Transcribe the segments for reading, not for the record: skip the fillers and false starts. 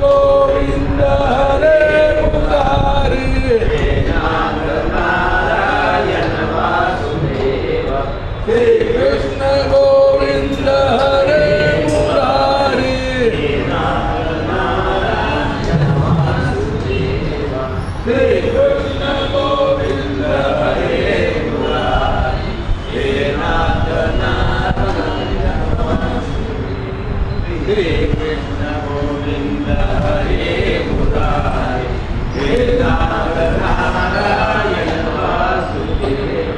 गोविंद हरे मुरारी नारायण वासुदेव श्री कृष्ण गोविंद हरे मुरारी नारायण वासुदेव श्री कृष्ण गोविंद हरे मुरारी हे नाथ नारायण वासुदेव श्री कृष्ण गोविंद हरे मुरारी हे नाथ नारायण वासुदेव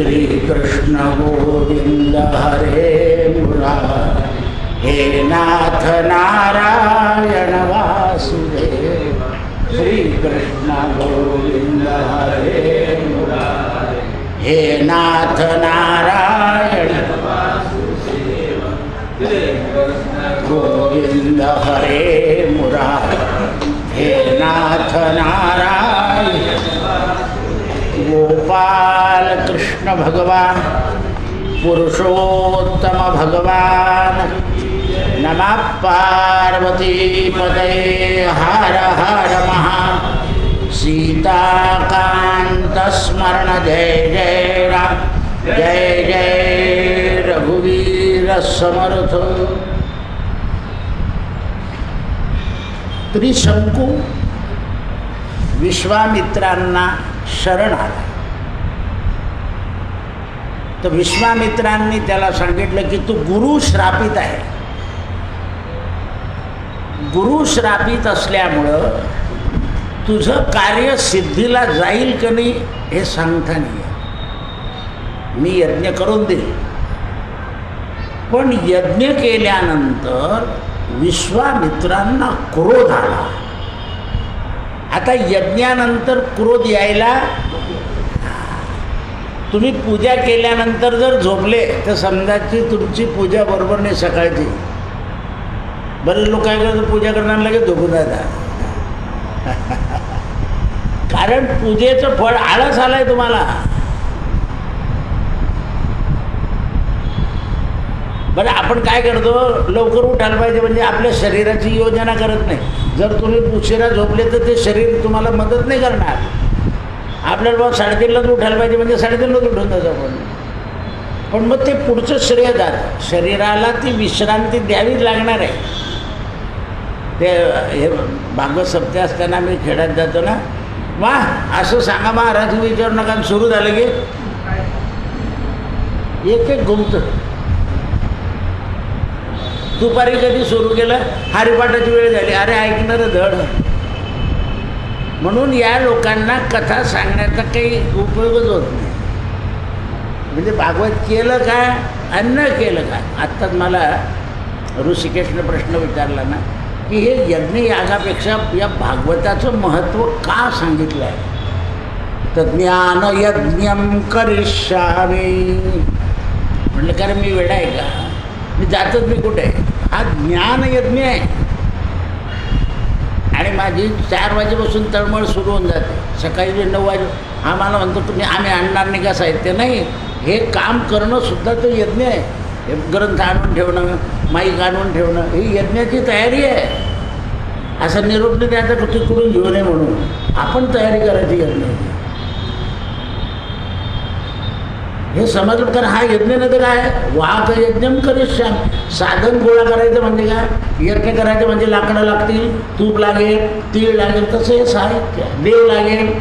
श्री कृष्ण गोविंद हरे मुरारी हे नाथ नारायण वासुदेव श्री कृष्ण गोविंद हरे मुरारी हे नाथ नारायण वासुदेव श्री कृष्ण गोविंद हरे मुरारी हे नाथ नारायण गोपाल कृष्ण भगवान पुरुषोत्तम भगवान नमः पार्वती पतये हर हर महा सीताकांत स्मरण जय जय राम जय जय रघुवीर समर्थ। त्रिशंकू विश्वामित्रांना शरण आला तर विश्वामित्रांनी त्याला सांगितलं की तू गुरु श्रापित आहे, गुरु श्रापित असल्यामुळं तुझं कार्य सिद्धीला जाईल की नाही हे सांगता नाही, मी यज्ञ करून देईल पण यज्ञ केल्यानंतर विश्वामित्रांना क्रोध आला। आता यज्ञानंतर क्रोध यायला, तुम्ही पूजा केल्यानंतर जर झोपले तर समजाची तुमची पूजा बरोबर नाही सकाळची। बरेच लोक काय करतात, पूजा करताना लगेच झोपून जातात कारण पूजेचं फळ आळस आलाय तुम्हाला। बरं आपण काय करतो, लवकर उठायला पाहिजे म्हणजे आपल्या शरीराची योजना करत नाही। जर तुम्ही उशिरा झोपले तर ते शरीर तुम्हाला मदत नाही करणार। आपल्याला बाबा 3:30लाच उठायला पाहिजे म्हणजे 3:30लाच उठून जातो आपण, पण मग ते पुढचं श्रेय जातं। शरीराला ती विश्रांती द्यावीच लागणार आहे। ते हे भागवत सप्ताह असताना मी खेड्यात जातो ना, वा असं सांगा महाराज विचारू नका, सुरू झालं की एक एक घुमतं। दुपारी कधी सुरू केलं, हरिपाठाची वेळ झाली, अरे ऐकणारं धड। म्हणून या लोकांना कथा सांगण्याचा काही उपयोगच होत नाही। म्हणजे भागवत केलं काय अन्न केलं काय। आत्ताच मला ऋषिकेशने प्रश्न विचारला ना की हे यज्ञ यागापेक्षा या भागवताचं महत्त्व का सांगितलं आहे, तर ज्ञान यज्ञम करिष्यामि म्हटलं कारण मी वेडा आहे का, मी जातच मी कुठे, हा ज्ञान यज्ञ आहे। आणि माझी 4 वाजेपासून तळमळ सुरू होऊन जाते, सकाळी 9 वाजे हा मला म्हणतो तुम्ही आम्ही आणणार नाही का साहित्य, नाही हे काम करणं सुद्धा तो यज्ञ आहे। हे ग्रंथ आणून ठेवणं, माईक आणून ठेवणं ही यज्ञाची तयारी आहे। असं निरोप नाही द्यायचा की तिकडून घेऊ नये म्हणून, आपण तयारी करायची यज्ञाची। हे समजलं कारण हा यज्ञ नाही तर काय, वाहक यज्ञम करिष्यामि। साधन गोळा करायचं म्हणजे काय, यज्ञ करायचं म्हणजे लाकडं लागतील, तूप लागेल, तीळ लागेल, तसं हे साहित्य देव लागेल।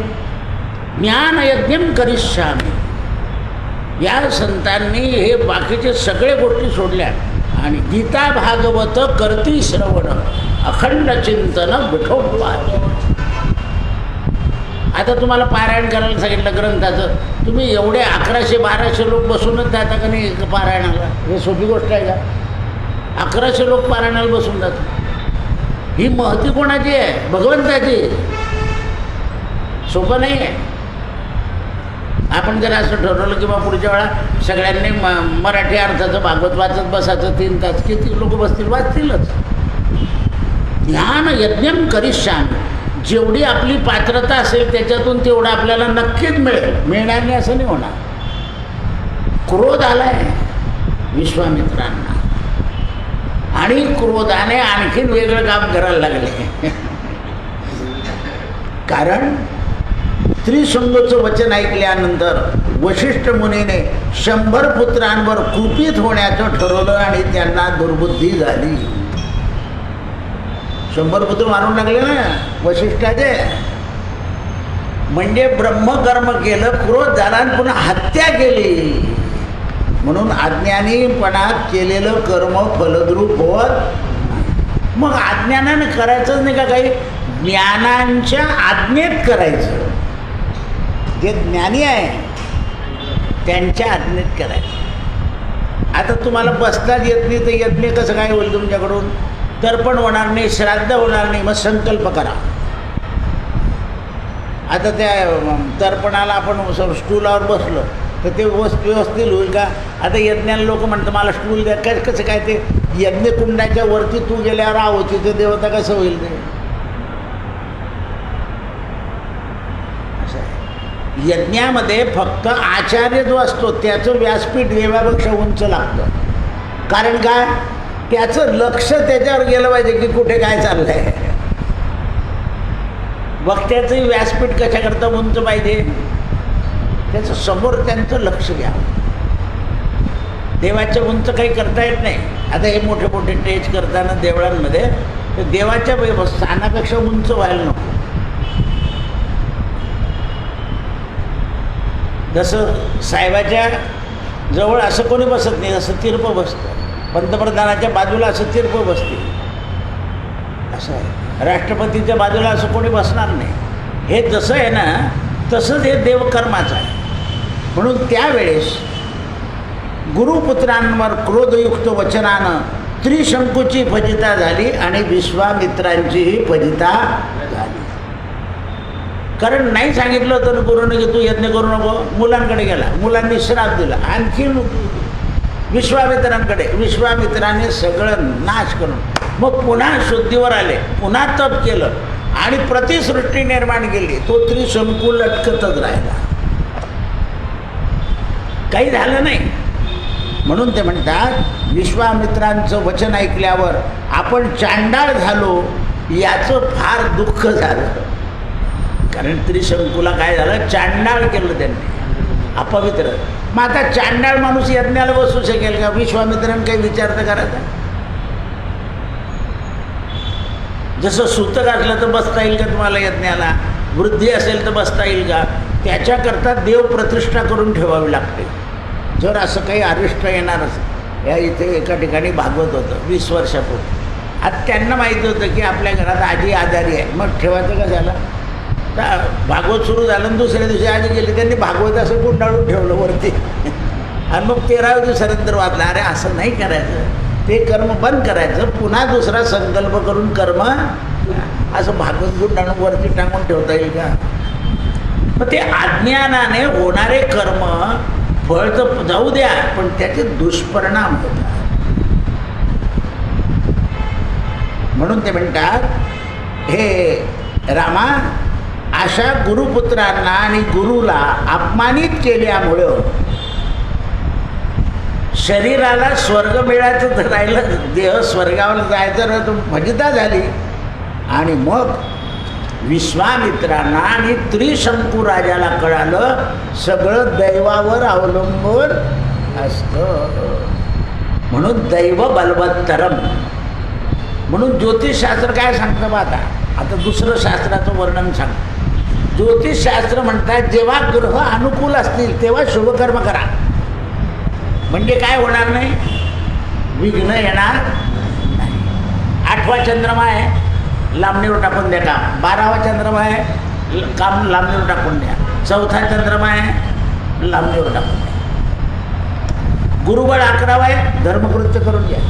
ज्ञान यज्ञम करिष्यामि, या संतांनी हे बाकीचे सगळे गोष्टी सोडल्या आणि गीता भागवत करती श्रवण अखंड चिंतन विठोबाचे। आता तुम्हाला पारायण करायला सांगितलं ग्रंथाचं, तुम्ही एवढे 1100-1200 लोक बसूनच जाता का नाही पारायणाला, हे सोपी गोष्ट आहे का? 1100 लोक पारायणाला बसून जातात। ही महती कोणाची आहे, भगवंताची, सोपं नाही आहे। आपण जर असं ठरवलं की बा पुढच्या वेळा सगळ्यांनी मराठी अर्थाचं भागवत वाचत बसायचं 3 तास, किती लोक बसतील, वाचतीलच। ज्ञान यज्ञम करिष्यामि, जेवढी आपली पात्रता असेल त्याच्यातून तेवढं आपल्याला नक्कीच मिळेल, मिळणार नाही असं नाही होणार। क्रोध आलाय विश्वामित्रांना आणि क्रोधाने आणखीन वेगळं काम करायला लागले. कारण त्रिशंकूचं वचन ऐकल्यानंतर वशिष्ठ मुनीने 100 पुत्रांवर कुपित होण्याचं ठरवलं आणि त्यांना दुर्बुद्धी झाली. 100 पुत्र मारून लागले ना वशिष्ठाचे. म्हणजे ब्रह्मकर्म केलं, क्रोध झाला आणि पुन्हा हत्या केली. म्हणून अज्ञानीपणात केलेलं कर्म फलद्रूप होत. मग अज्ञानानं करायचंच नाही का, काही ज्ञानांच्या आज्ञेत करायचं. जे ज्ञानी आहे त्यांच्या आज्ञेत करायचं. आता तुम्हाला बसताच येत नाही तर यज्ञ कसं काय होईल तुमच्याकडून? तर्पण होणार नाही, श्राद्ध होणार नाही. मग संकल्प करा. आता त्या तर्पणाला आपण स्टूलावर बसलो तर ते व्यवस्थित होईल का? आता यज्ञाला लोक म्हणतात मला स्टूल द्या. कसं काय? ते यज्ञकुंडाच्या वरती तू गेल्यावर आहोती ते देवता कसं होईल ते? असं आहे. यज्ञामध्ये फक्त आचार्य जो असतो त्याचं व्यासपीठ देवापेक्षा उंच लागतं. कारण काय? त्याचं लक्ष त्याच्यावर गेलं पाहिजे की कुठे काय चाललं आहे. वक्त्याचंही व्यासपीठ कशाकरता उंच पाहिजे? त्याचं समोर त्यांचं लक्ष घ्या. देवाच्या उंच काही करता येत नाही. आता हे मोठे मोठे टेज करताना देवळांमध्ये तर देवाच्या स्थानापेक्षा उंच व्हायला नको. जसं साहेबाच्या जवळ असं कोणी बसत नाही, असं तिरपं बसतं. पंतप्रधानाच्या बाजूला असं तिरपं बसते. असं आहे. राष्ट्रपतीच्या बाजूला असं कोणी बसणार नाही. हे जसं आहे ना तसंच हे देवकर्माचं आहे. म्हणून त्यावेळेस गुरुपुत्रांवर क्रोधयुक्त वचनानं त्रिशंकूची फजिता झाली आणि विश्वामित्रांचीही फजिता झाली. कारण नाही सांगितलं होतं गुरुने की तू यज्ञ करू नको. मुलांकडे गेला, मुलांनी श्राप दिला. आणखी विश्वामित्राने सगळं नाश करून मग पुन्हा शुद्धीवर आले, पुन्हा तप केलं आणि प्रतिसृष्टी निर्माण केली. तो त्रिशंकू लटकतच राहिला, काही झालं नाही. म्हणून ते म्हणतात विश्वामित्रांचं वचन ऐकल्यावर आपण चांडाळ झालो याचं फार दुःख झालं. कारण त्रिशंकूला काय झालं? चांडाळ केलं त्यांनी, अपवित्र. मग आता चांडाळ माणूस यज्ञाला बसू शकेल का? विश्वामित्रांनी काही विचारतं करायचा? जसं सूतक असलं तर बसता येईल का तुम्हाला यज्ञाला? वृद्धी असेल तर बसता येईल का? त्याच्याकरता देव प्रतिष्ठा करून ठेवावी लागते. जर असं काही अरिष्ट येणार असेल. या इथे एका ठिकाणी भागवत होतं 20 वर्षापूर्वी. आता त्यांना माहिती होतं की आपल्या घरात आजी आजारी आहे, मग ठेवायचं का झालं? तर भागवत सुरू झालं आणि दुसऱ्या दिवशी आजी गेली. त्यांनी भागवत असं गुंडाळून ठेवलं वरती आणि मग 13व्या दिवसानंतर वाचलं अरे असं नाही करायचं, ते कर्म बंद करायचं, पुन्हा दुसरा संकल्प करून कर्म. असं भागवत गुंडाळून वरती टाकून ठेवता येईल का? मग ते अज्ञानाने होणारे कर्म फळ तर जाऊ द्या, पण त्याचे दुष्परिणाम होतात. म्हणून ते म्हणतात हे रामा, अशा गुरुपुत्रांना आणि गुरुला अपमानित केल्यामुळं शरीराला स्वर्ग मिळायचं तर राहिलं, देह स्वर्गावर जायचं ना, तो फजिता झाली. आणि मग विश्वामित्रांना आणि त्रिशंकू राजाला कळालं सगळं दैवावर अवलंबून असतं. म्हणून दैव बलवत्तरम. म्हणून ज्योतिषशास्त्र काय सांगतं बा? आता दुसरं शास्त्राचं वर्णन सांगतं. ज्योतिषशास्त्र म्हणतात जेव्हा ग्रह अनुकूल असतील तेव्हा शुभकर्म करा. म्हणजे काय होणार नाही? विघ्न येणार नाही. 8वा चंद्रमा आहे, लांबणीवर टाकून द्या काम. 12वा चंद्रमा आहे, काम लांबणीवर टाकून द्या. 4था चंद्रमा आहे, लांबणीवर टाकून द्या. गुरुबळ 11वा आहे, धर्मकृत्य करून घ्या.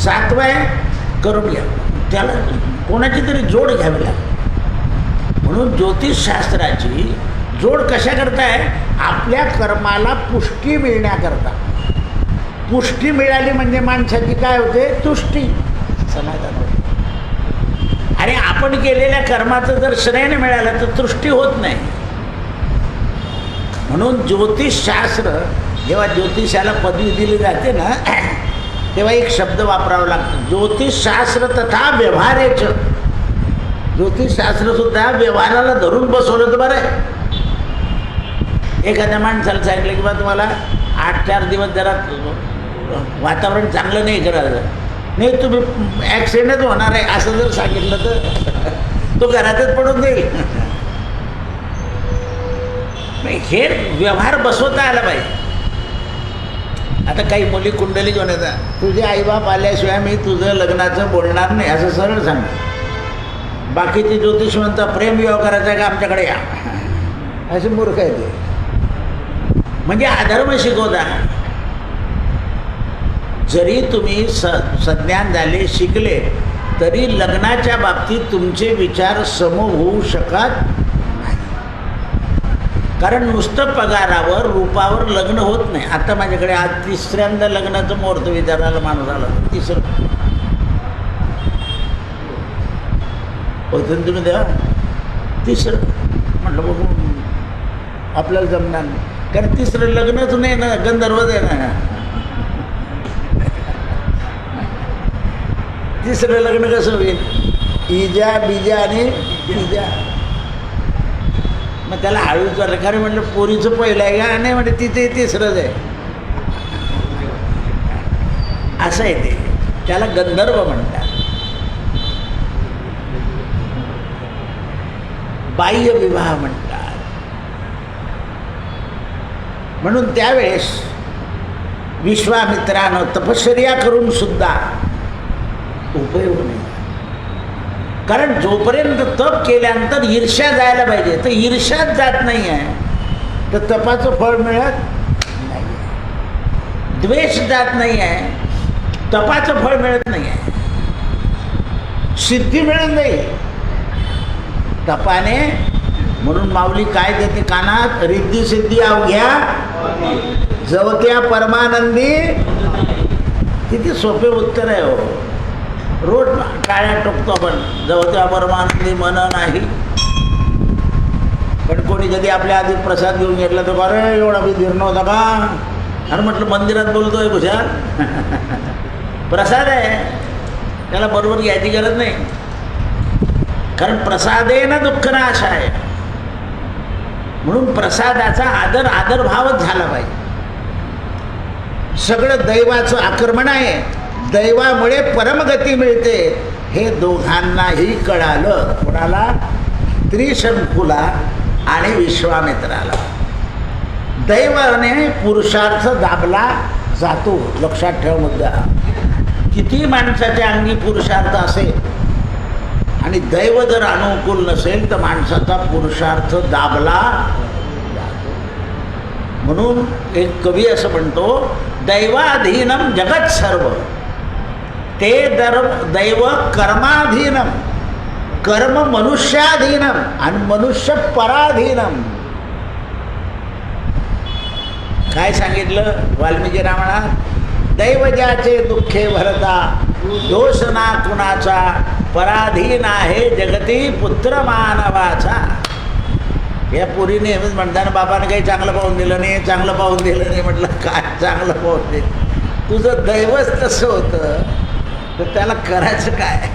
7वा आहे, करून घ्या. त्याला कोणाची तरी जोड घ्यावी लागते. म्हणून ज्योतिषशास्त्राची जोड कशाकरता आहे? आपल्या कर्माला पुष्टी मिळण्याकरता. पुष्टी मिळाली म्हणजे माणसाची काय होते? तुष्टी, समाधान होते. आणि आपण केलेल्या कर्माचं जर श्रेय मिळालं तर तुष्टी होत नाही. म्हणून ज्योतिषशास्त्र जेव्हा ज्योतिषाला पदवी दिली जाते ना तेव्हा एक शब्द वापरावा लागतो, ज्योतिषशास्त्र तथा व्यवहारेच. ज्योतिषशास्त्र सुद्धा व्यवहाराला धरून बसवलं तर बरं आहे. एखाद्या माणसाला सांगितलं की बा तुम्हाला 8-4 दिवस जरा वातावरण चांगलं नाही करायचं, नाही तुम्ही ॲक्सिडेंटच होणार आहे असं जर सांगितलं तर तो घरातच पडून जाईल. हे व्यवहार बसवता आला पाहिजे. आता काही मुली कुंडली घेऊन येतात, तुझे आईबाप आल्याशिवाय मी तुझं लग्नाचं बोलणार नाही असं सरळ सांग. बाकीचे ज्योतिष म्हणतात प्रेम विवाह करायचा आहे का आमच्याकडे या, असे मूर्ख आहे ते. म्हणजे अधर्म शिकवता. जरी तुम्ही सज्ञान झाले शिकले तरी लग्नाच्या बाबतीत तुमचे विचार सम होऊ शकत नाही. कारण नुसतं पगारावर रूपावर लग्न होत नाही. आता माझ्याकडे आज 3ऱ्यांदा लग्नाचं मुहूर्त विचारायला माणूस आला. 3रं होतं तुम्ही द्या 3रं म्हटलं बघू आपल्याला जमणार नाही. कारण 3रं लग्नच नाही ना, गंधर्वच आहे ना. 3रं लग्न कसं होईल? इजा बिजा आणि इजा. मग त्याला हळूच झालं. कारण म्हटलं पोरीचं पहिलं आहे का? नाही म्हणजे तिथे 3रंच आहे. असं आहे ते. त्याला गंधर्व म्हणतात. बाह्य विवाह म्हणतात. म्हणून त्यावेळेस विश्वामित्रानं तपश्चर्या करून सुद्धा उपयोग नाही. कारण जोपर्यंत तप केल्यानंतर ईर्ष्या जायला पाहिजे, तर ईर्ष्याच जात नाही आहे तर तपाचं फळ मिळत नाही. द्वेष जात नाही आहे, तपाचं फळ मिळत नाही आहे. सिद्धी मिळत नाही तपाने. म्हणून माऊली काय देते कानात? रिद्धी सिद्धी अवघ्या जवत्या परमानंदी. किती सोपे उत्तर आहे हो. रोज टाळ्या टोकतो आपण, जवत्या परमानंदी मन नाही. पण कोणी कधी आपल्या आधी प्रसाद घेऊन घेतला तर अरे एवढा बी धीर नव्हता का? अरे म्हटलं मंदिरात बोलतोय खुशाल. प्रसाद आहे, त्याला बरोबर घ्यायची गरज नाही. कारण प्रसादेन दुःख नाश आहे. म्हणून प्रसादाचा आदरभावच झाला पाहिजे. सगळं दैवाचं आक्रमण आहे. दैवामुळे परमगती मिळते हे दोघांनाही कळालं. कोणाला? त्रिशंकुला आणि विश्वामित्राला. दैवाने पुरुषार्थ दाबला जातो. लक्षात ठेव मुद्दा. किती माणसाच्या अंगी पुरुषार्थ असेल आणि दैव जर अनुकूल नसेल तर माणसाचा पुरुषार्थ दाबला जातो. म्हणून एक कवी असं म्हणतो, दैवाधीनम जगत सर्व ते दैव कर्माधीनम, कर्म मनुष्याधीनम आणि मनुष्य पराधीनम. काय सांगितलं वाल्मिकी रामायणात? दैव ज्याचे दुःखे भरता, दोष ना कुणाचा, पराधीन आहे जगती पुत्र मानवाचा. या पोरी नेहमीच म्हणताना बाबाने काही चांगलं पाहून दिलं नाही, चांगलं पाहून दिलं नाही. म्हटलं काय चांगलं पाहून दिलं? तुझं दैवच तसं होतं तर त्याला करायचं काय?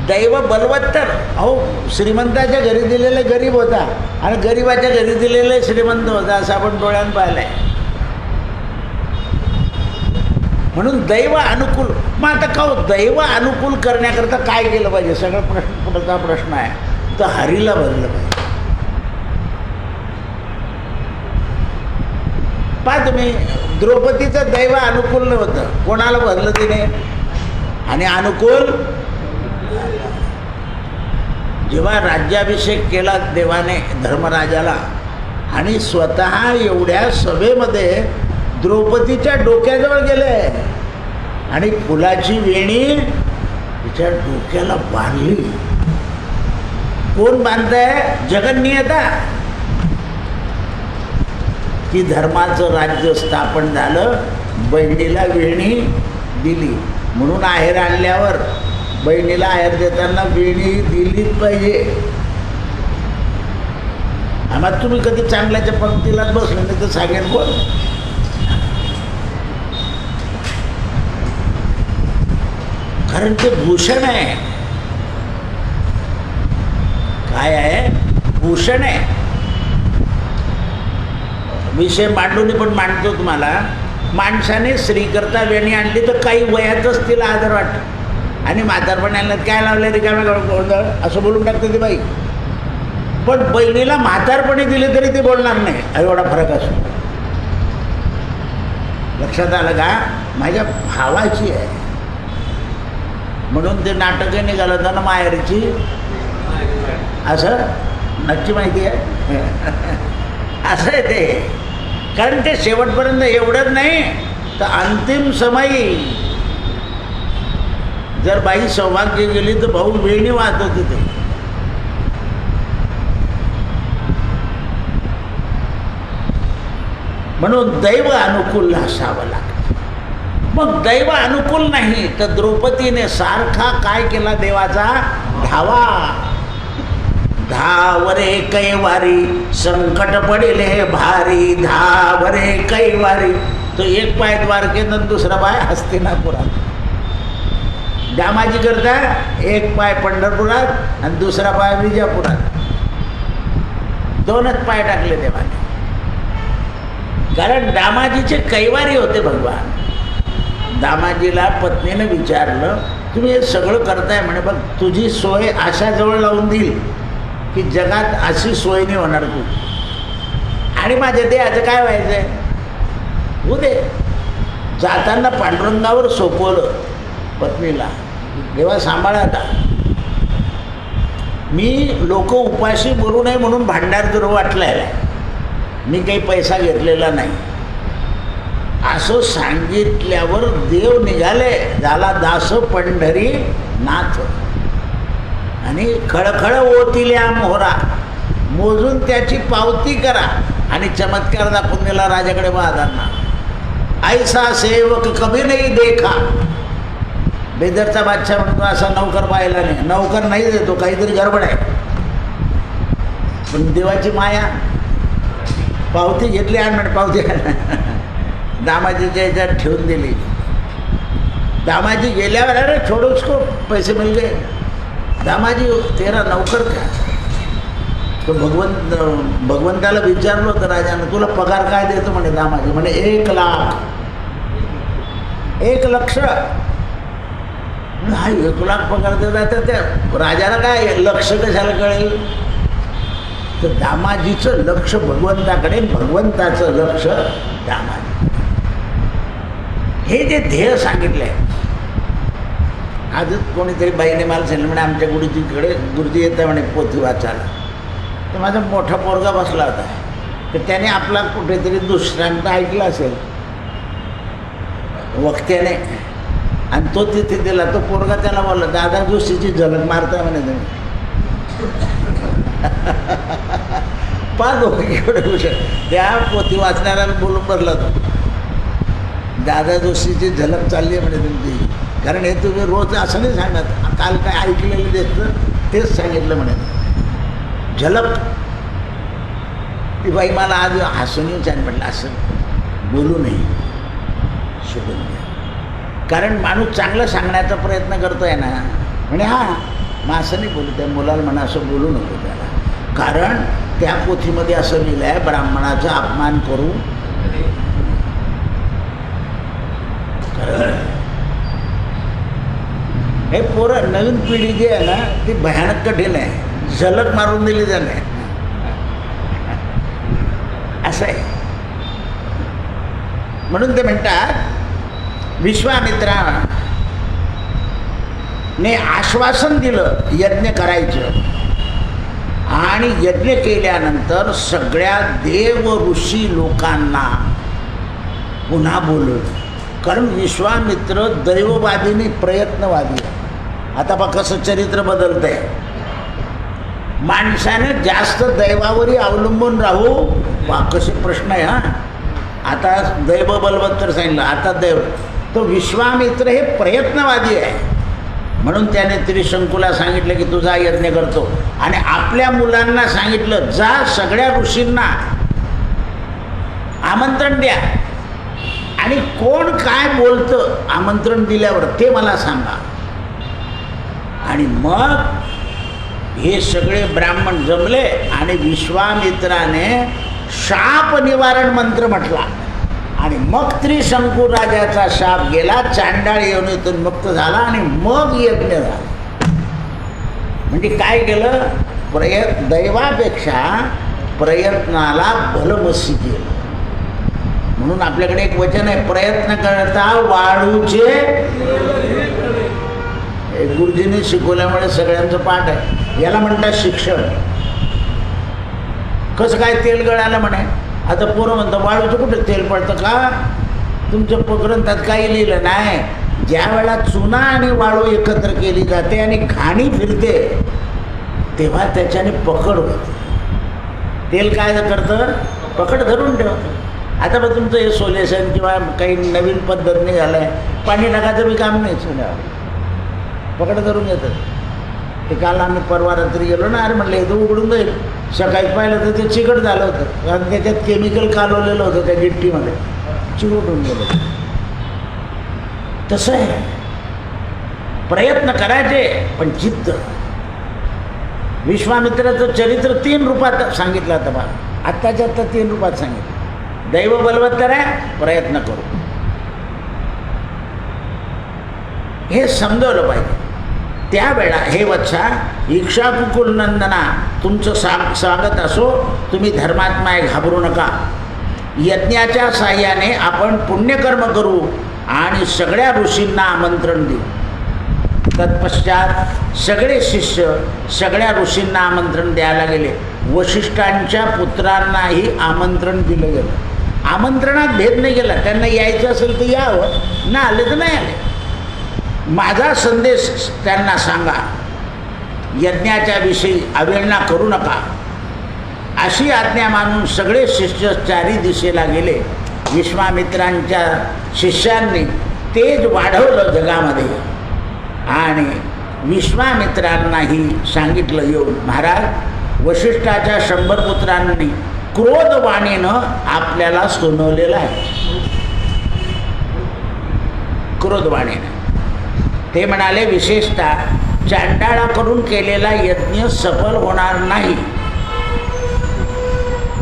दैव बलवत्तर. अहो श्रीमंताच्या घरी दिलेले गरीब होता आणि गरीबाच्या घरी दिलेले श्रीमंत होता असं आपण डोळ्यानं पाहिलं आहे. म्हणून दैव अनुकूल. मग आता का दैव अनुकूल करण्याकरता काय केलं पाहिजे? सगळं पुढचा प्रश्न आहे. तर हरीला भरलं पाहिजे. पहा तुम्ही, द्रौपदीचं दैव अनुकूल नव्हतं. कोणाला भरलं तिने? आणि अनुकूल जेव्हा राज्याभिषेक केला देवाने धर्मराजाला आणि स्वतः एवढ्या सभेमध्ये द्रौपदीच्या डोक्याजवळ गेले आणि फुलाची वेणी तिच्या डोक्याला बांधली. कोण बांधतंय? जगन्नियता. की धर्माचं राज्य स्थापन झालं, बहिणीला वेणी दिली. म्हणून आहेर आणल्यावर बहिणीला आहेर देताना वेणी दिलीच पाहिजे. आम्हाला तुम्ही कधी चांगल्याच्या पंक्तीलाच बसले नाही तर सांगेन कोण. कारण ते भूषण आहे. काय आहे? भूषण आहे. विषय मांडून पण मांडतो तुम्हाला. माणसाने स्त्री करता वेणी आणली तर काही वयातच तिला आदर वाटतो आणि म्हातारपणाला काय लावलं रिकाम्या गोंधळ असं बोलून टाकते ती बाई. पण बहिणीला म्हातारपणी दिले तरी ते बोलणार नाही. एवढा फरक असतो. लक्षात आलं का? माझ्या भावाची आहे म्हणून ते नाटकं निघालं होतं ना माहेरची, असं नक्की माहिती आहे. असं आहे ते. कारण ते शेवटपर्यंत एवढंच नाही तर अंतिम समयी जर बाई सौभाग्य गेली तर भाऊ वेणी वाहत होते ते. म्हणून दैव अनुकूल असावं लागतं. मग दैव अनुकूल नाही तर द्रौपदीने सारखा काय केला देवाचा? धावा. धावरे कैवारी संकट पडिले भारी, धावरे कैवारी. तो एक पाय द्वारकेत आणि दुसरा पाय हस्तिनापुरात. दामाजी करता एक पाय पंढरपुरात आणि दुसरा पाय विजापुरात. दोनच पाय टाकले देवाने. कारण दामाजीचे कैवारी होते भगवान. दामाजीला पत्नीने विचारलं, तुम्ही हे सगळं करताय म्हणे, बघ तुझी सोय अशाजवळ लावून देईल की जगात अशी सोय नाही होणार तू. आणि माझ्या देहाचं काय व्हायचं आहे? उदे जाताना पांडुरंगावर सोपवलं पत्नीला, देवा सांभाळा आता. मी लोक उपाशी मरू नये म्हणून भांडार जर वाटलाय, मी काही पैसा घेतलेला नाही असं सांगितल्यावर देव निघाले, झाला दास पंढरी नाथ. आणि खळखळ ओतिल्या मोहरा, मोजून त्याची पावती करा. आणि चमत्कार दाखवून दिला राजाकडे बहादांना. ऐसा सेवक कभी नाही देखा. बेदरचा बादशाह म्हणतो असा नौकर पाहिला नाही. नौकर नाही देतो, काहीतरी गडबड आहे. पण देवाची माया. पावती घेतली आणि म्हणजे पावती दामाजीच्या ह्याच्यात ठेवून दिली. दामाजी गेल्यावर अरे छोडो उसको, पैसे मिल गए. दामाजी तेरा नौकर का? तो भगवंताला विचारलं होतं राजानं, तुला पगार काय देतो म्हणे दामाजी. म्हणे 1 लाख. 1 लक्ष. हा 1 लाख पगार देता तर त्या राजाला काय लक्ष कशाला कळेल? तर दामाजीचं लक्ष भगवंताकडे, भगवंताचं लक्ष दामाजी. हे जे ध्येय सांगितलं आहे. आजच कोणीतरी बाईने मला सांगितलं म्हणे आमच्या गुरुजीकडे गुरुजी येतं म्हणे पोथी वाचायला. तर माझा मोठा पोरगा बसला होता. तर त्याने आपला कुठेतरी दृष्टांत ऐकला असेल वक्त्याने आणि तो तिथे दिला. तो पोरगा त्याला बोलला, दादा जोशीची झलक मारता म्हणे तुम्ही. पाच एवढे हुशार. त्या पोथी वाचणाऱ्याला बोलून बसला तो, दादा जोशीची झलक चालली आहे म्हणे तुमची. कारण हे तुम्ही रोज असं नाही सांगत, काल काय ऐकलेलं देतं तेच सांगितलं म्हणे. झलक. ती बाई मला आज हसून येऊन छान म्हटलं, असं बोलू नये, सोडून द्या. कारण माणूस चांगलं सांगण्याचा प्रयत्न करतो आहे ना. म्हणे हां मग असं नाही बोलू, त्या मुलाला म्हणा असं बोलू नको त्याला. कारण त्या पोथीमध्ये असं लिहिलं आहे, ब्राह्मणाचा अपमान करू. हे पोरं नवीन पिढी जी आहे ना ती भयानक कठीण आहे. झलक मारून दिली जाणे असं आहे. म्हणून ते म्हणतात विश्वामित्राने आश्वासन दिलं यज्ञ करायचं. आणि यज्ञ केल्यानंतर सगळ्या देव ऋषी लोकांना पुन्हा बोलवलं. कारण विश्वामित्र दैववादीने प्रयत्नवादी. आता बघ कसं चरित्र बदलतं आहे. माणसाने जास्त दैवावरही अवलंबून राहू. वा कसे प्रश्न आहे हा. आता दैव बलवत्तर सांगितलं, आता दैव. तो विश्वामित्र हे प्रयत्नवादी आहे. म्हणून त्याने त्रिशंकूला सांगितलं की तुझा यज्ञ करतो. आणि आपल्या मुलांना सांगितलं जा सगळ्या ऋषींना आमंत्रण द्या आणि कोण काय बोलतं आमंत्रण दिल्यावर ते मला सांगा. आणि मग हे सगळे ब्राह्मण जमले आणि विश्वामित्राने शाप निवारण मंत्र म्हटला आणि मग त्रिशंकू राजाचा शाप गेला, चांडाळ योनीतून मुक्त झाला आणि मग यज्ञ झाला. म्हणजे काय केलं, दैवापेक्षा प्रयत्नाला बलमसी केलं. म्हणून आपल्याकडे एक वचन आहे, प्रयत्न करता वाळूचे. गुरुजींनी शिकवल्यामुळे सगळ्यांचं पाठ आहे. याला म्हणतात शिक्षण. कसं काय तेल गळालं म्हणे, आता पोरं म्हणतं वाळूचं कुठं तेल पडतं का, तुमच्या ग्रंथात काही लिहिलं नाही. ज्या वेळा चुना आणि वाळू एकत्र केली जाते आणि घाणी फिरते तेव्हा त्याच्याने पकड होते. तेल काय करतं, पकड धरून ठेवतं. आता मग तुमचं हे सोल्युशन किंवा काही नवीन पद्धत निघालं आहे, पाणी टाकायचं बी काम नाही, चुन्यावर पकड धरून येतं. ते काल आम्ही परवा रात्री गेलो ना, अरे म्हटलं हे तर उघडून जाईल. सकाळी पाहिलं तर ते चिकट झालं होतं, कारण त्याच्यात केमिकल कालवलेलं होतं त्या गिट्टीमध्ये, चिकटून गेलं. तसं आहे, प्रयत्न करायचे पण जिद्द. विश्वामित्राचं चरित्र 3 रूपात सांगितलं आता बा, आत्ताच्या आत्ता 3 रूपात सांगितलं. दैव बलवत्तर आहे, प्रयत्न करू, हे समजवलं पाहिजे. त्यावेळा हे वत्सा इक्ष्वाकुकुल नंदना, तुमचं स्वागत असो, तुम्ही धर्मात्मा आहे, घाबरू नका. यज्ञाच्या साह्याने आपण पुण्यकर्म करू आणि सगळ्या ऋषींना आमंत्रण देऊ. तत्पश्चात सगळे शिष्य सगळ्या ऋषींना आमंत्रण द्यायला गेले. वशिष्ठांच्या पुत्रांनाही आमंत्रण दिलं गेलं. आमंत्रणात भेद नाही गेला, त्यांना यायचं असेल तर यावं, ना आले तर नाही आले. माझा संदेश त्यांना सांगा, यज्ञाच्या विषयी अवहेलना करू नका, अशी आज्ञा मानून सगळे शिष्य 4 दिशेला गेले. विश्वामित्रांच्या शिष्यांनी तेज वाढवलं जगामध्ये आणि विश्वामित्रांनाही सांगितलं येऊन, महाराज वशिष्ठाच्या 100 पुत्रांनी क्रोधवाणीनं आपल्याला सुनवलेलं आहे. क्रोधवाणीनं ते म्हणाले, विशेषतः चांडाळाकडून केलेला यज्ञ सफल होणार नाही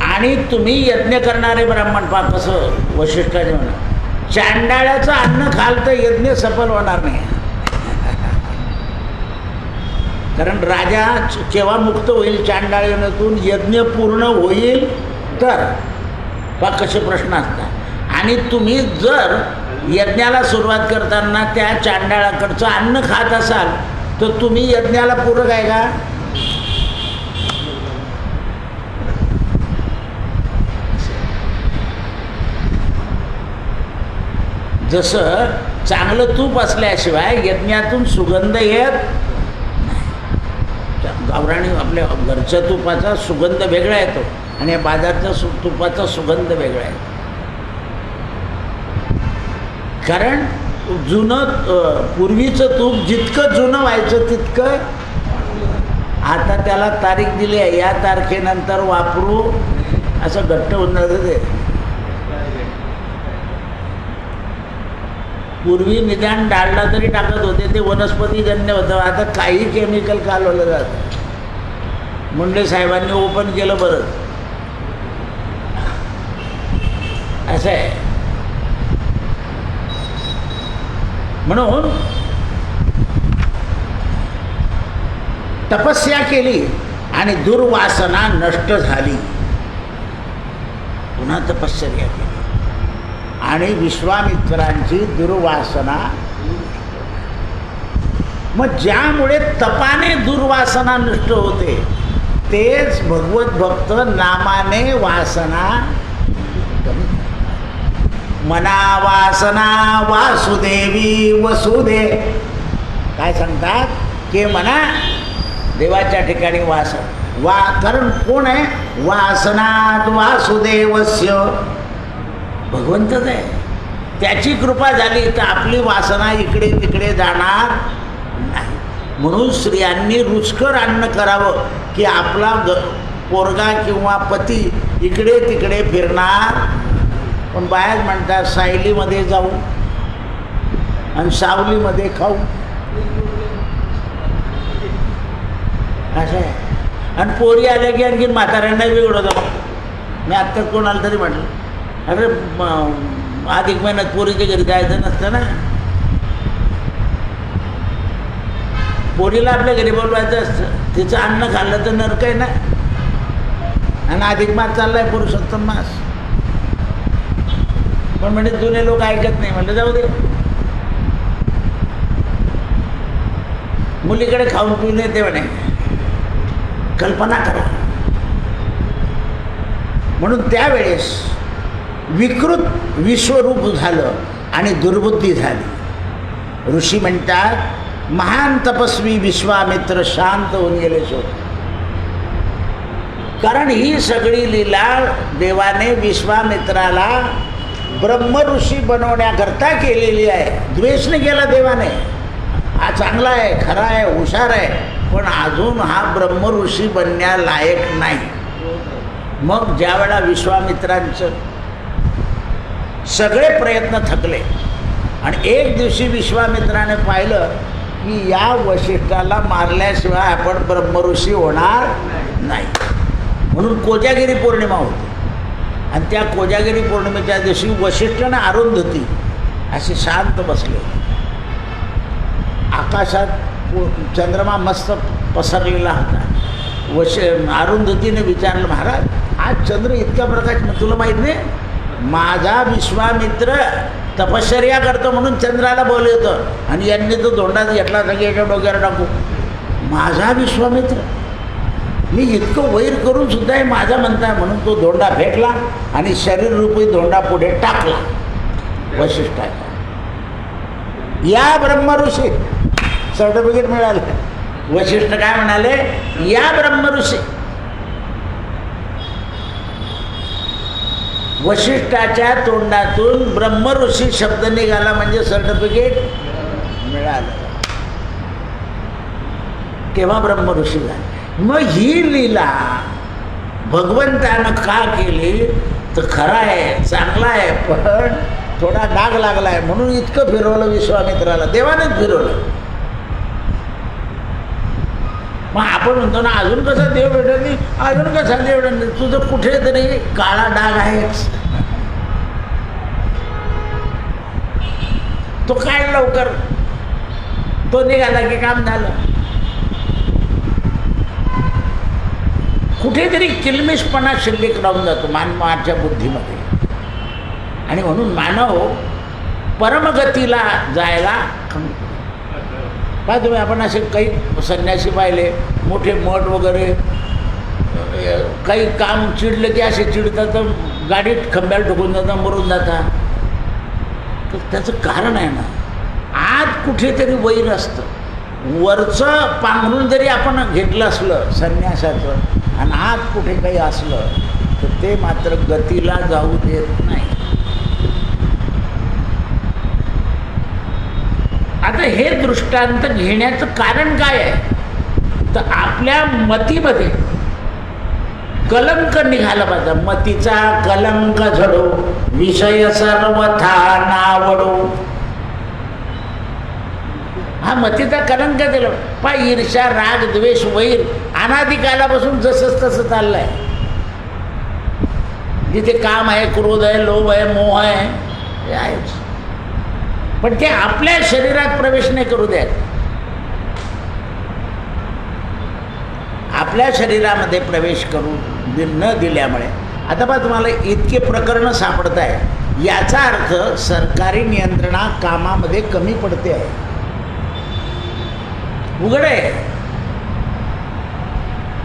आणि तुम्ही यज्ञ करणारे ब्राह्मण पा कसं वशिष्ठाचे म्हणा, चांडाळाचं अन्न खाल तर यज्ञ सफल होणार नाही. कारण राजा केव्हा मुक्त होईल चांडाळातून, यज्ञ पूर्ण होईल तर. पा कसे प्रश्न असतात. आणि तुम्ही जर यज्ञाला सुरुवात करताना त्या चांडाळाकडचं अन्न खात असाल तर तुम्ही यज्ञाला पूरक आहे का? जसं चांगलं तूप असल्याशिवाय यज्ञातून सुगंध येत नाही. गावराणी आपल्या घरच्या तुपाचा सुगंध वेगळा येतो आणि बाजारच्या तुपाचा सुगंध वेगळा येतो. कारण जुनं पूर्वीचं तूप जितकं जुनं व्हायचं तितकं, आता त्याला तारीख दिली आहे, या तारखेनंतर वापरू, असं घट्ट होऊन जातं ते. पूर्वी निदान डालडा तरी टाकत होते, ते वनस्पतीजन्य होतं. आता काही केमिकल कालवलं जातं. मुंडे साहेबांनी ओपन केलं बरं. असं आहे. म्हणून तपस्या केली आणि दुर्वासना नष्ट झाली. पुन्हा तपश्चर्या केली आणि विश्वामित्रांची दुर्वासना. मग ज्यामुळे तपाने दुर्वासना नष्ट होते तेच भगवत भक्त नामाने वासना कमी. मना वासना वासुदेवी वसुदे, काय सांगतात की मना देवाच्या ठिकाणी वासन कारण कोण आहे, वासनात वासुदेवस्य, भगवंतच आहे. त्याची कृपा झाली तर आपली वासना इकडे तिकडे जाणार नाही. म्हणून स्त्रियांनी रुचकर अन्न करावं की आपला पोरगा किंवा पती इकडे तिकडे फिरणार. पण बाहेर म्हणतात सायलीमध्ये जाऊ आणि सावलीमध्ये खाऊ असं आहे. आणि पोरी आल्या की आणखी म्हाताऱ्यांना बिघडवतं. मी आत्ताच कोणाला तरी म्हटलं, अरे अधिक महिन्यात पोरीच्या घरी जायचं नसतं ना, पोरीला आपल्या घरी बोलवायचं असतं. तिचं अन्न खाल्लं तर नरक आहे ना. आणि अधिक मास चाललाय, पुरुषोत्तम मास. पण म्हणजे जुने लोक ऐकत नाही. म्हणलं जाऊ दे, मुलीकडे खाऊन पिऊन येते म्हणे. कल्पना करा. म्हणून त्यावेळेस विकृत विश्वरूप झालं आणि दुर्बुद्धी झाली. ऋषी म्हणतात महान तपस्वी विश्वामित्र शांत होऊन गेले शोध. कारण ही सगळी लीला देवाने विश्वामित्राला ब्रह्म ऋषी बनवण्याकरता केलेली आहे. द्वेष नाही केला देवाने. हा चांगला आहे, खरा आहे, हुशार आहे, पण अजून हा ब्रह्म ऋषी बनण्यालायक नाही. मग ज्या वेळा विश्वामित्रांचं सगळे प्रयत्न थकले आणि एक दिवशी विश्वामित्राने पाहिलं की या वशिष्ठाला मारल्याशिवाय आपण ब्रह्मऋषी होणार नाही. म्हणून कोजागिरी पौर्णिमा होती. आणि त्या कोजागिरी पौर्णिमेच्या दिवशी वशिष्ठाने अरुंधती असे शांत बसले. आकाशात चंद्रमा मस्त पसरलेला होता. अरुंधतीने विचारलं, महाराज आज चंद्र इतक्या प्रकाश, मग तुला माहीत नाही माझा विश्वामित्र तपश्चर्या करतो म्हणून चंद्राला बोलवतं आणि यांनी तो धोंडाच घेतला की याच्या डोक्यावर टाकू. माझा विश्वामित्र, मी इतकं वैर करून सुद्धा हे माझा म्हणताय. म्हणून तो धोंडा फेकला आणि शरीररूपी धोंडा पुढे टाकला वशिष्ठाचा. या ब्रह्मऋषी सर्टिफिकेट मिळालं. वशिष्ठ काय म्हणाले, या ब्रह्मऋषी. वशिष्ठाच्या तोंडातून ब्रह्मऋषी शब्द निघाला म्हणजे सर्टिफिकेट मिळालं. केव्हा ब्रह्मऋषी झाले. मग ही लीला भगवंतानं का केली तर खरं आहे, चांगला आहे, पण थोडा डाग लागला आहे म्हणून इतकं फिरवलं विश्वामित्राला. देवानेच फिरवलं. मग आपण म्हणतो ना अजून कसा देव भेटत नाही, अजून कसा देव भेटत नाही. तुझं कुठेतरी काळा डाग आहेच. तो काय लवकर, तो निघाला की काम झालं. कुठेतरी किलमिशपणा शिल्लक राहून जातो मानवाच्या बुद्धीमध्ये. आणि म्हणून मानव परमगतीला जायला पहा तुम्ही. आपण असे काही संन्यासी पाहिले, मोठे मठ वगैरे, काही काम चिडलं की असे चिडतात तर गाडीत खंब्याला ठोकून जातात, मरून जातात. तर त्याचं कारण आहे ना, आत कुठेतरी वैर असतं. वरचं पांघरून जरी आपण घेतलं असलं संन्यासाचं आणि आत कुठे काही असलं तर ते मात्र गतीला जाऊ देत नाही. आता हे दृष्टांत घेण्याचं कारण काय आहे तर आपल्या मतीमध्ये कलंक निघाला पाहिजे. मतीचा कलंक झडो विषय सर्वथा नावडो. हा मतीचा कलंक दिला. पा ईर्ष्या, राग, द्वेष, वैर अनादिकालापासून जसंच तसं चाललं आहे. जिथे काम आहे, क्रोध आहे, लोभ आहे, मोह आहे, हे आहेच. पण ते आपल्या शरीरात प्रवेश नाही करू द्यात. आपल्या शरीरामध्ये प्रवेश करू न दिल्यामुळे आता बा तुम्हाला इतके प्रकरणं सापडत आहे. याचा अर्थ सरकारी नियंत्रणा कामामध्ये कमी पडते आहे. उघड आहे.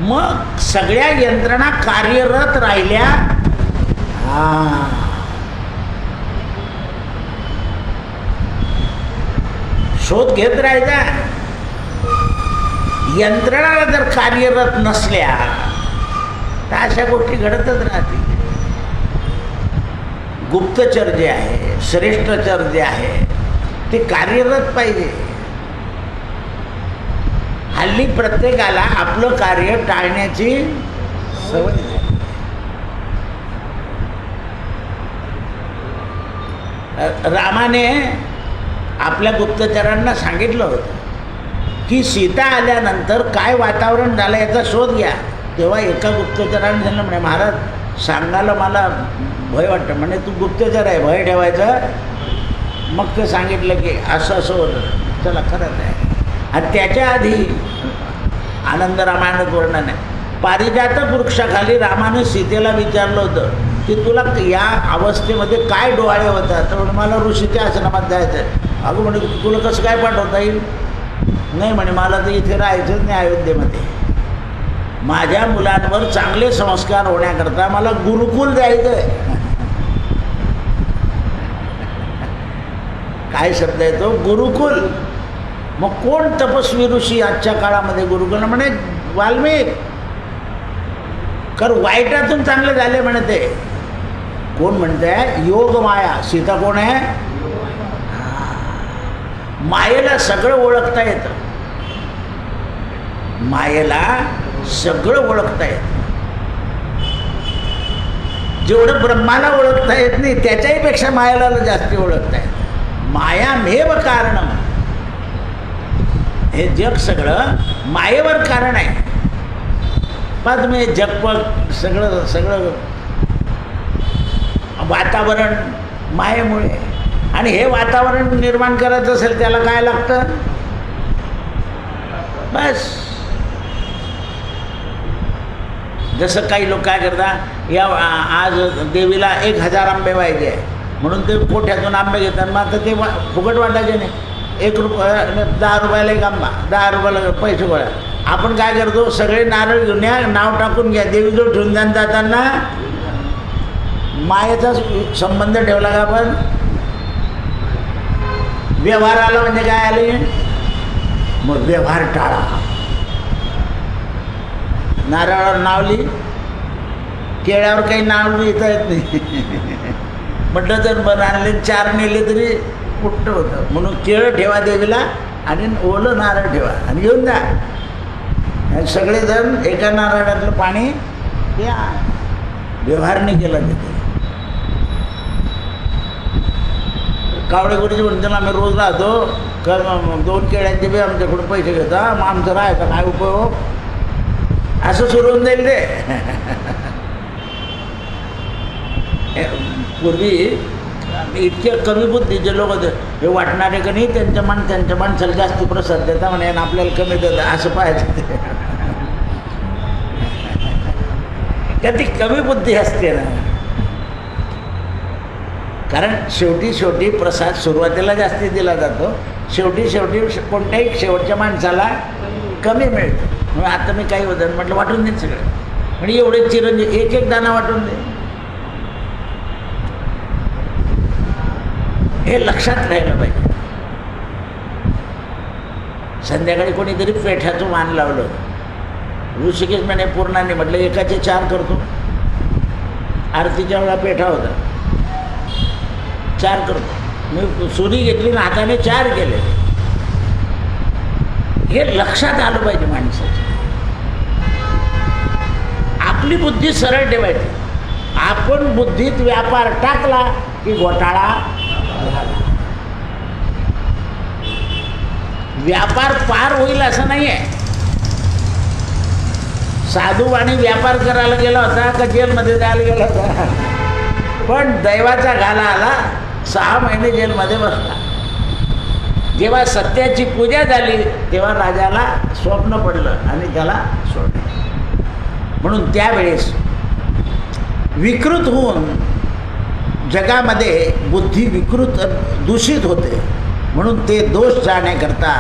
मग सगळ्या यंत्रणा कार्यरत राहिल्या. शोध घेत राहायचा. यंत्रणा जर कार्यरत नसल्या तर अशा गोष्टी घडतच राहतील. गुप्तचर जे आहे, श्रेष्ठचर जे आहे ते कार्यरत पाहिजे. हल्ली प्रत्येकाला आपलं कार्य टाळण्याची सवय आहे. रामाने आपल्या गुप्तचरांना सांगितलं होतं की सीता आल्यानंतर काय वातावरण झालं याचा शोध घ्या. तेव्हा एका गुप्तचराने झालं म्हणे, महाराज सांगायला मला भय वाटतं. म्हणे तू गुप्तचर आहे, भय ठेवायचं. मग ते सांगितलं की असं असं होतं. चला खरंच आहे. आणि त्याच्या आधी आनंद रामायणात वर्णन आहे. पारिजातक वृक्षाखाली रामानं सीतेला विचारलं होतं की तुला या अवस्थेमध्ये काय डोळे होतात. तर म्हणे मला ऋषीच्या आश्रमात जायचं आहे. अगं म्हणे तुला कसं काय पाठवता येईल. नाही म्हणे मला तर इथे राहायचंच नाही अयोध्येमध्ये. माझ्या मुलांवर चांगले संस्कार होण्याकरता मला गुरुकुल जायचं आहे. काय शब्द आहे तो, गुरुकुल. मग कोण तपस्वी ऋषी आजच्या काळामध्ये गुरुकुल. म्हणे वाल्मिक. कारण वाईटातून चांगले झाले म्हणे ते. कोण म्हणते, योग माया. सीता कोण आहे. मायेला सगळं ओळखता येतं. मायेला सगळं ओळखता येतं. जेवढं ब्रह्माला ओळखता येत नाही त्याच्याही पेक्षा मायेला जास्त ओळखता येतं. मायामेव कारणम. हे जग सगळं मायेवर कारण आहे. पण तुम्ही जगपग सगळं सगळं वातावरण मायेमुळे. आणि हे वातावरण निर्माण करायचं असेल त्याला काय लागतं. बस जसं काही लोक काय करतात, या आज देवीला 1000 आंबे व्हायचे आहे म्हणून ते कोठ्यातून आंबे घेतात. मग आता ते फुकट वाटायचे नाही. 1 रुपया 10 रुपयाला एक आंबा, 10 रुपयाला पैसे गोळा. आपण काय करतो, सगळे नारळ घेऊन या, नाव टाकून घ्या, देवीजवळ ठेवून द्या. जाताना मायेचा संबंध ठेवला का आपण. व्यवहार आला म्हणजे काय आले, मग व्यवहार टाळा. नारळावर नाव लिही, केळ्यावर काही नाव लिहिता येत नाही. म्हटलं तर बरं आणले 4 नेले तरी कुठं होतं. म्हणून केळं ठेवा देवीला आणि ओलं नारळ ठेवा आणि घेऊन जा. आणि सगळेजण एका नारळातलं पाणी प्या. व्यवहार नाही केला तिथे. कावडे गुरुजी म्हणतो आम्ही रोज राहतो, 2 केळ्यांचे बी आमच्याकडून पैसे घेता, मग आमचं राहायचा काय उपयोग. असं सुरू होऊन जाईल ते. पूर्वी इतके कमी बुद्धीचे लोक होते, हे वाटणारे का नाही त्यांच्या माणसाला जास्त प्रसाद देता म्हणे आणि आपल्याला कमी देतात. असं पाहायचं ते. का ती कमी बुद्धी असते ना. कारण शेवटी प्रसाद सुरुवातीला जास्ती दिला जातो, शेवटी कोणत्याही शेवटच्या माणसाला कमी मिळतो. मग आता मी काही होतं म्हटलं वाटून देईन सगळं. म्हणजे एवढे चिरंजीव 1 दाणा वाटून दे. हे लक्षात राहिलं पाहिजे. संध्याकाळी कोणीतरी पेठ्याचं मान लावलं. ऋषिकेश म्हणे पूर्णाने म्हटलं 1चे 4 करतो. आरतीच्या वेळा पेठा होता, 4 करतो. मी सुरी घेतली ना हाताने 4 केले. हे लक्षात आलं पाहिजे माणसाचं. आपली बुद्धी सरळ ठेवायची. आपण बुद्धीत व्यापार टाकला की घोटाळा झाला. व्यापार पार होईल असं नाही आहे. साधू आणि व्यापार करायला गेला होता का जेलमध्ये जायला गेला होता. पण दैवाचा घाला आला, 6 महिने जेलमध्ये बसला. जेव्हा सत्याची पूजा झाली तेव्हा राजाला स्वप्न पडलं आणि त्याला सोडलं. म्हणून त्यावेळेस विकृत होऊन जगामध्ये बुद्धी दूषित होते. म्हणून ते दोष जाण्याकरता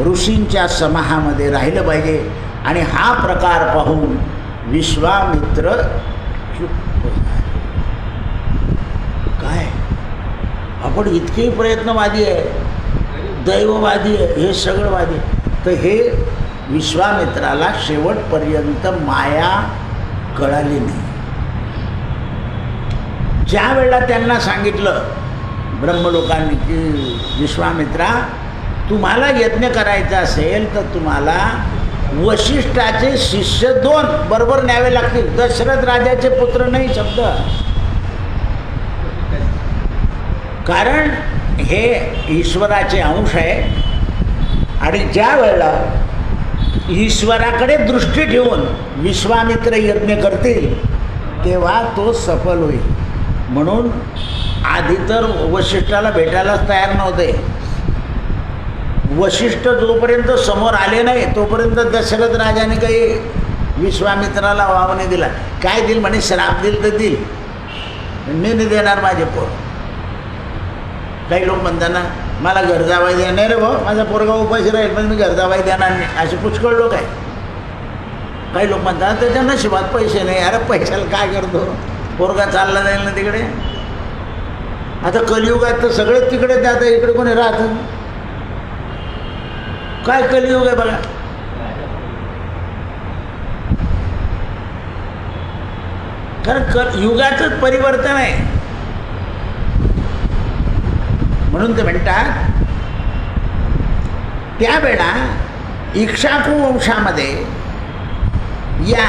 ऋषींच्या समाहामध्ये राहिलं पाहिजे. आणि हा प्रकार पाहून विश्वामित्र चुप होता. काय आपण इतकेही प्रयत्नवादी आहे, दैववादी आहे, हे सगळं वादी. तर हे विश्वामित्राला शेवटपर्यंत माया कळाली नाही. ज्या वेळेला त्यांना सांगितलं ब्रह्मलोकांनी की विश्वामित्रा तुम्हाला यज्ञ करायचा असेल तर तुम्हाला वशिष्ठाचे शिष्य 2 बरोबर न्यावे लागतील. दशरथ राजाचे पुत्र नाही शब्द. कारण हे ईश्वराचे अंश आहे आणि ज्या वेळेला ईश्वराकडे दृष्टी ठेवून विश्वामित्र यज्ञ करतील तेव्हा तो सफल होईल. म्हणून आधी तर वशिष्ठाला भेटायलाच तयार नव्हते. वशिष्ठ जोपर्यंत समोर आले नाही तोपर्यंत दशरथ राजाने काही विश्वामित्राला वाव नाही दिला. काय दिल म्हणे, श्राप दिल तर दिल, मी नाही देणार माझे पोर. काही लोक म्हणताना मला घर जावाई देणार नाही रे भाऊ, माझा पोरगा उपाशी राहील पण मी घर जावाई देणार नाही, असे पुष्कळ लोक आहे. काही लोक म्हणतात त्याच्या नशिबात पैसे नाही. अरे पैशाला काय करतो, पोरगा चालला जाईल ना तिकडे. आता कलियुगात तर सगळेच तिकडे जातं, इकडे कोणी राहतं. काय कलियुग आहे बघा. कारण युगाचंच परिवर्तन आहे. म्हणून ते म्हणतात त्यावेळा इक्ष्वाकू वंशामध्ये या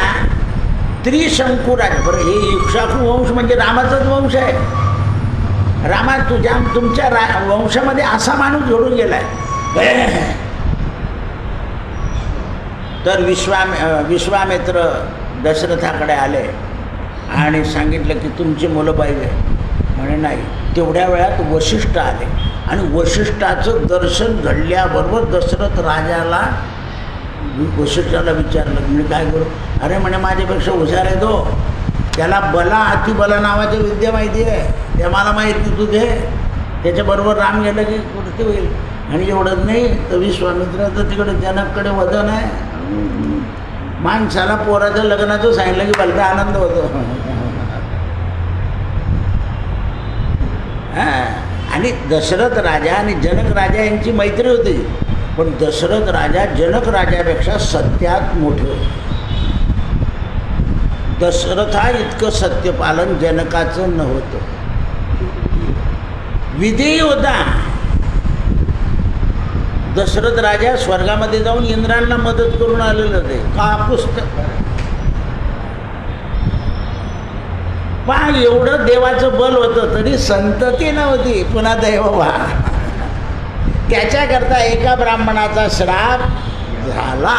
त्रिशंकू बरं, हे इक्ष्वाकू वंश म्हणजे रामाचाच वंश आहे. रामा तुमच्या वंशामध्ये असा माणूस जोडून गेलाय. तर विश्वामित्र दशरथाकडे आले आणि सांगितलं की तुमची मुलं पाहिजे. म्हणे नाही. तेवढ्या वेळात वशिष्ठ आले आणि वशिष्ठाचं दर्शन घडल्याबरोबर दशरथ राजाला वशिष्ठाला विचारलं, म्हणजे काय करू. अरे म्हणे माझ्यापेक्षा हुशार आहे तो, त्याला बला अतिबला नावाची विद्या माहिती आहे, त्या मला माहिती तुझे. त्याच्याबरोबर राम गेलं की कुठे होईल. आणि एवढंच नाही तर विश्वामित्राचं तिकडे जनककडे वजन आहे. माणसाला पोराचं लग्नाचं सांगितलं की भलता आनंद होतो. आणि दशरथ राजा आणि जनक राजा यांची मैत्री होती. पण दशरथ राजा जनक राजापेक्षा सत्यात मोठे होते. दशरथा इतकं सत्यपालन जनकाचं नव्हतं. विधी होता. दशरथ राजा स्वर्गामध्ये जाऊन इंद्रांना मदत करून आलेले होते. पण एवढं देवाचं बल होतं तरी संतती नव्हती. पुन्हा दैव त्याच्याकरता एका ब्राह्मणाचा श्राप झाला.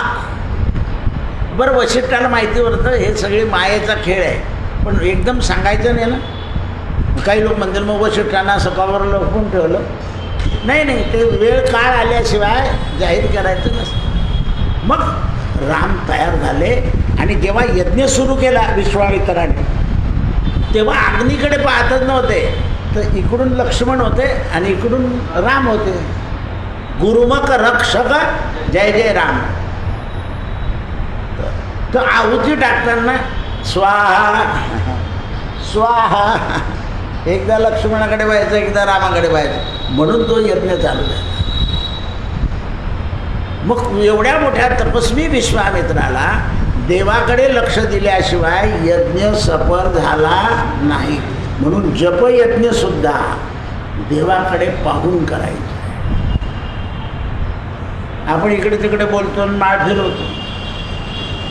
बरं, वशिष्ठाला माहिती होतं हे सगळी मायेचा खेळ आहे, पण एकदम सांगायचं नाही ना. काही लोक म्हणतील मग वशिष्ठांना सकाळवर लपवून ठेवलं. नाही, ते वेळ काळ आल्याशिवाय जाहीर करायचं नसतं. मग राम तयार झाले आणि जेव्हा यज्ञ सुरू केला विश्वामित्राने तेव्हा अग्नीकडे पाहतच नव्हते. तर इकडून लक्ष्मण होते आणि इकडून राम होते. गुरुमक रक्षक जय जय राम. तर आहुती टाकताना स्वाहा स्वाहा एकदा लक्ष्मणाकडे व्हायचं, एकदा रामाकडे व्हायचं. म्हणून तो यज्ञ चालू झाला. मग एवढ्या मोठ्या तपस्वी विश्वामित्राला देवाकडे लक्ष दिल्याशिवाय यज्ञ सफल झाला नाही. म्हणून जपयज्ञसुद्धा देवाकडे पाहून करायचं. आपण इकडे तिकडे बोलतो आणि माळ फिरवतो,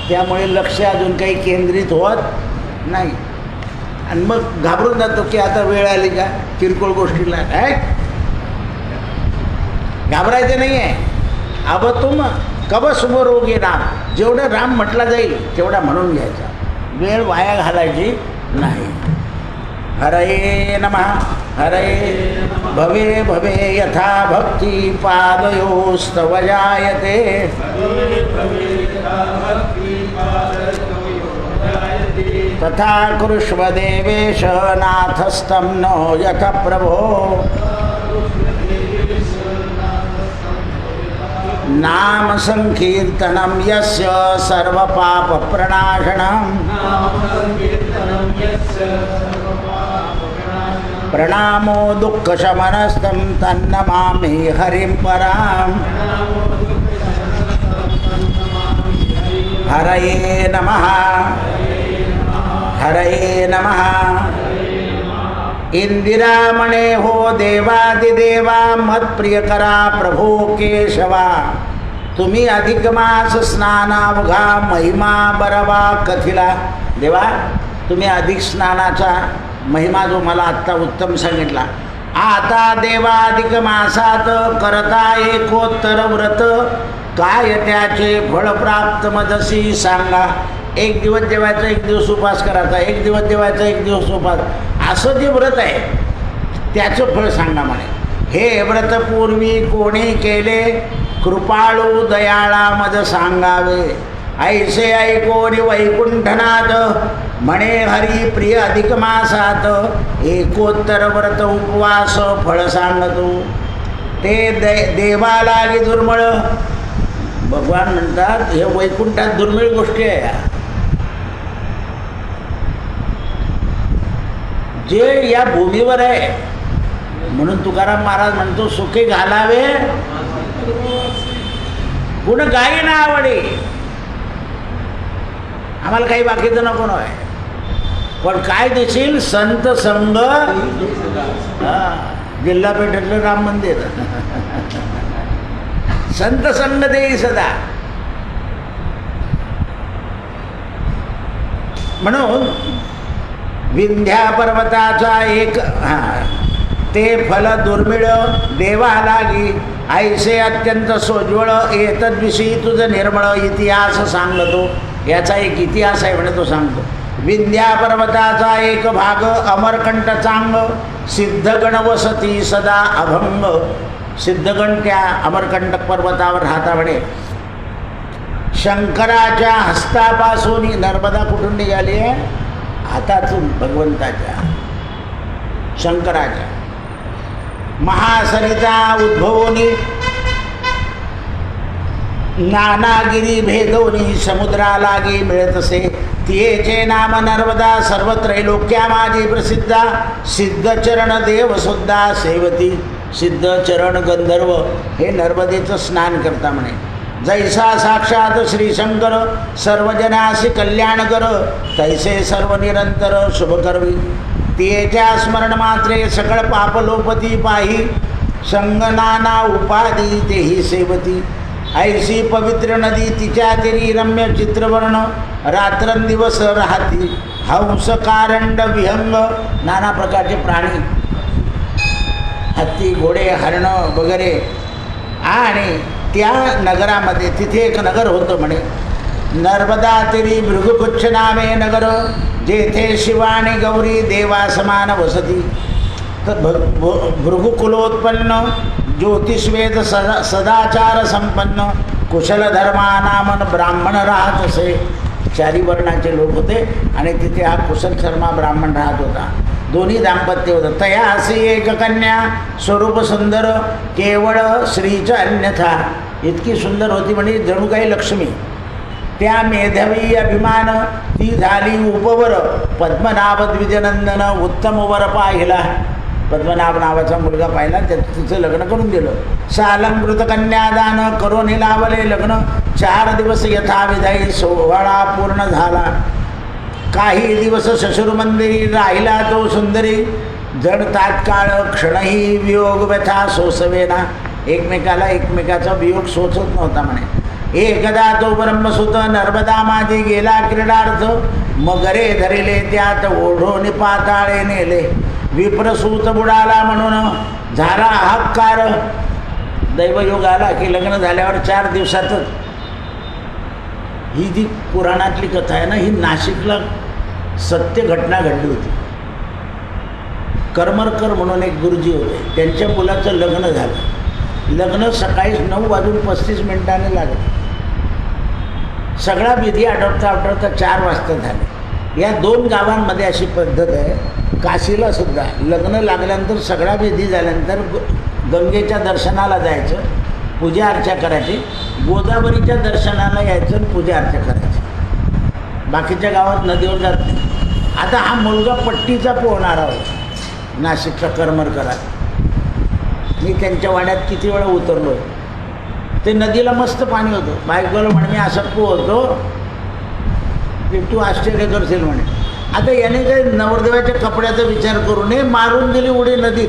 त्यामुळे लक्ष अजून काही केंद्रित होत नाही. आणि मग घाबरून जातो की आता वेळ आली का किरकोळ गोष्टीला. काय घाबरायचं नाही आहे. अब तुम कब सुमरोगे राम, जेवढं राम म्हटला जाईल तेवढा म्हणून घ्यायचा, वेळ वाया घालायची नाही. हरये नमः हरये भवे भवे यथा भक्ती पादयोस्तव जायते. तथा कुरुष्व देवेश नाथस्तं नो यथ प्रभो. नाम संकीर्तनं यस्य सर्वपाप प्रणाशनं. प्रणामो दुःखशमनस्तं तन्नमामि हरिं परां. हरये नमः हरये नमः. इंदिरामणे हो देवादिदेवा मत्प्रियकरा प्रभो केशवा. तुम्ही अधिक मास स्नानावघा महिमा बरवा कथिला. देवा तुम्ही अधिक स्नानाचा महिमा जो मला आत्ता उत्तम सांगितला, आता देवा अधिक मासात करता एकोत्तर व्रत, काय त्याचे फळ प्राप्त मजसी सांगा. एक दिवस जेवायचा, एक दिवस उपास करायचा, एक दिवस जेवायचा, एक दिवस उपास, असं जे व्रत आहे त्याचं फळ सांगा म्हणे. हे व्रत पूर्वी कोणी केले, कृपाळू दयाळा मज सांगावे. ऐसे ऐकोन वैकुंठनाथ, म्हणे हरी प्रिय अधिक मासात, एकोत्तर व्रत उपवास फळ सांगतो. ते देवाला दुर्मिळ. भगवान म्हणतात हे वैकुंठात दुर्मिळ गोष्टी आहे, जे या भूमीवर आहे. म्हणून तुकाराम महाराज म्हणतो सुखे घालावे गुण गाई ना आवडे. आम्हाला काही बाकीचं नको नव्हे, पण काय देशील संत संग. जिल्हा पेठेतलं राम मंदिर संत संग देई सदा. म्हणून विंध्या पर्वताचा एक ते फल दुर्मिळ देवा लागी, ऐसे अत्यंत सोज्वळ एतद्विषयी तुझं निर्मळ इतिहास सांगतो. याचा एक इतिहास आहे म्हणे, तो सांगतो. विंध्या पर्वताचा एक भाग अमरकंठ चांग, सिद्धगण वसती सदा अभंग. सिद्धगण त्या अमरकंटक पर्वतावर राहता म्हणे. शंकराच्या हस्तापासून नर्मदा कुठून निघाली आहे, हातातून भगवंताच्या शंकराच्या. महासरिता उद्भवोनी नानागिरी भेदोनी, समुद्रा लागी मिळत असे तियेचे नाम नर्मदा. सर्व त्रैलोक्या माझी प्रसिद्धा, सिद्धचरण देव सुद्धा सेवती. सिद्धचरण गंधर्व हे नर्मदेचं स्नान करता म्हणे. जैसा साक्षात श्री शंकर सर्वजनासी कल्याण कर, तैसे सर्व निरंतर शुभ करवी. तियेच्या स्मरण मात्रे सकळ पापलोपती पाही, संगनाना उपाधी तेही सेवती. ऐशी पवित्र नदी तिच्या तिरी रम्य चित्रवर्ण, रात्रंदिवस राहती. हंस कारंड विहंग, नाना प्रकारचे प्राणी, हत्ती घोडे हरणं वगैरे. आणि त्या नगरामध्ये तिथे एक नगर होतं म्हणे, नर्मदा तिरी भृगुपुच्छ नामे नगर, जेथे शिवाणी गौरी देवा समान वसती. तर भृगुकुलोत्पन्न ज्योतिषवेद सदाचार संपन्न, कुशल धर्मानामन ब्राह्मण राहत असे. चारी वर्णाचे लोक होते आणि तिथे हा कुशल शर्मा ब्राह्मण राहत होता. दोन्ही दाम्पत्य होतं. तया असे एक कन्या स्वरूप सुंदर, केवळ श्रीच अन्यथा. इतकी सुंदर होती म्हणजे जणू काही लक्ष्मी. त्या मेधावी अभिमान ती झाली उपवर, पद्मनाभ द्विजनंदन उत्तम वर पाहिला. पद्मनाभ नावाचा मुलगा पाहिला, तिचं लग्न करून दिलं. सालंकृत कन्यादान करून लावले लग्न. 4 दिवस यथाविधाई सोहळा पूर्ण झाला. काही दिवस शशुरमंदिरी राहिला तो सुंदरी, जड तात्काळ क्षणही वियोग व्यथा सोसवेना. एकमेकाचा वियोग सोचत नव्हता म्हणे. एकदा तो ब्रह्मसुत नर्मदा माझी गेला क्रीडार्थ, मगरे धरले त्यात ओढोनी पाताळे नेले. विप्रसूत बुडाला म्हणून झाला हाहाकार. दैवयोग आला की लग्न झाल्यावर 4 दिवसातच. ही जी पुराणातली कथा आहे ना, ही नाशिकला सत्य घटना घडली होती. करमरकर म्हणून एक गुरुजी होते, त्यांच्या मुलाचं लग्न झालं. लग्न सकाळी 9:35 लागलं. सगळा विधी आठवता 4 वाजता झाले. या 2 गावांमध्ये अशी पद्धत आहे. काशीला सुद्धा लग्न लागल्यानंतर सगळा विधी झाल्यानंतर गंगेच्या दर्शनाला जायचं, पूजा अर्चा करायची. गोदावरीच्या दर्शनाला यायचं आणि पूजा अर्चा करायची. बाकीच्या गावात नदीवर जात नाही. आता हा मुलगा पट्टीचा पोहणारा होता नाशिकचा करमरकरात. मी त्यांच्या वाड्यात किती वेळा उतरलो. ते नदीला मस्त पाणी होतं. बायकोला म्हणे मी असं पोहतो की तू आश्चर्य करशील म्हणे. आता याने काही नवरदेवाच्या कपड्याचा विचार करू नये, मारून दिली उडी नदीत.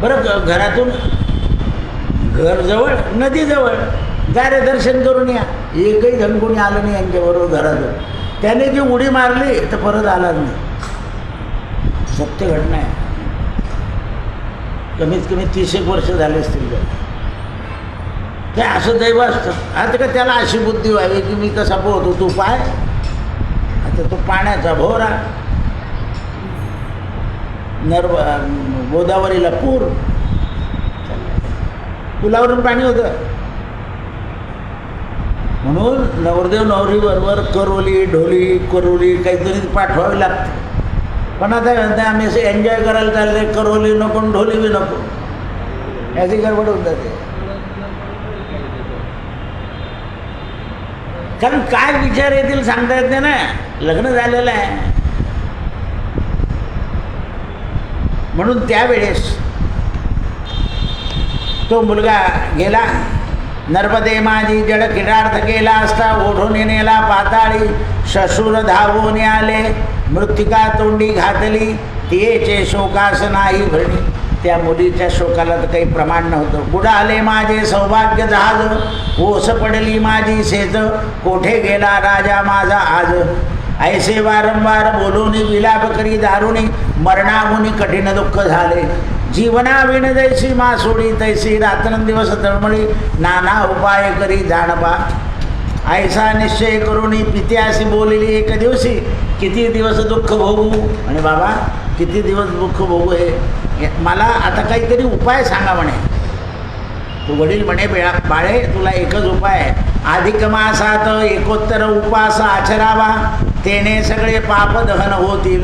बरं घरातून घर जवळ, नदी जवळ, जा रे दर्शन करून या. एकही जण कोणी आलं नाही यांच्याबरोबर घरात. त्याने जी उडी मारली तर परत आला नाही. सत्य घटना आहे. कमीत कमी 30 वर्ष झाले असतील तर. ते असं दैव असतं. आता का त्याला अशी बुद्धी व्हावी की मी कसा पोहतो, तू पाय. आता तो पाण्याचा भोवरा, गोदावरीला पूर, पुलावरून पाणी होतं. म्हणून नवरदेव नवरीबरोबर करोली ढोली करोली काहीतरी पाठवावी लागते. पण आता म्हणते आम्ही असं एन्जॉय करायला चालले, करोली नको ढोली बी नको, याची गडबड होऊन जाते. कारण काय विचार येतील सांगता येत नाही ना. लग्न झालेलं आहे. म्हणून त्यावेळेस तो मुलगा गेला. नर्मदे माझी जड किडार्थ केला असता, ओढून नेला पाताळी. शशुर धावून आले, मृत्तिका तोंडी घातली. तियेचे शोकास नाही भरणी. त्या मुलीच्या शोकाला तर काही प्रमाण नव्हतं. बुडाले माझे सौभाग्य जहाज, ओस पडली माझी सेज. कोठे गेला राजा माझा आज. ऐसे वारंवार बोलूनी विलाप करी दारुणी. मरणाहुनी कठीण दुःख झाले. जीवना विण जैसी मासोडी, तैसी रात्रंदिवस तळमळी. नाना उपाय करी जाणपा. ऐसा निश्चय करून पित्याशी बोलली एक दिवशी. किती दिवस दुःख भोगू. आणि बाबा किती दिवस दुःख भोगू हे मला आता काहीतरी उपाय सांगा म्हणे. तो वडील म्हणे बाळे तुला एकच उपाय आहे. अधिक मासात एकोत्तर उपास आचरावा. तेने सगळे पाप दहन होतील.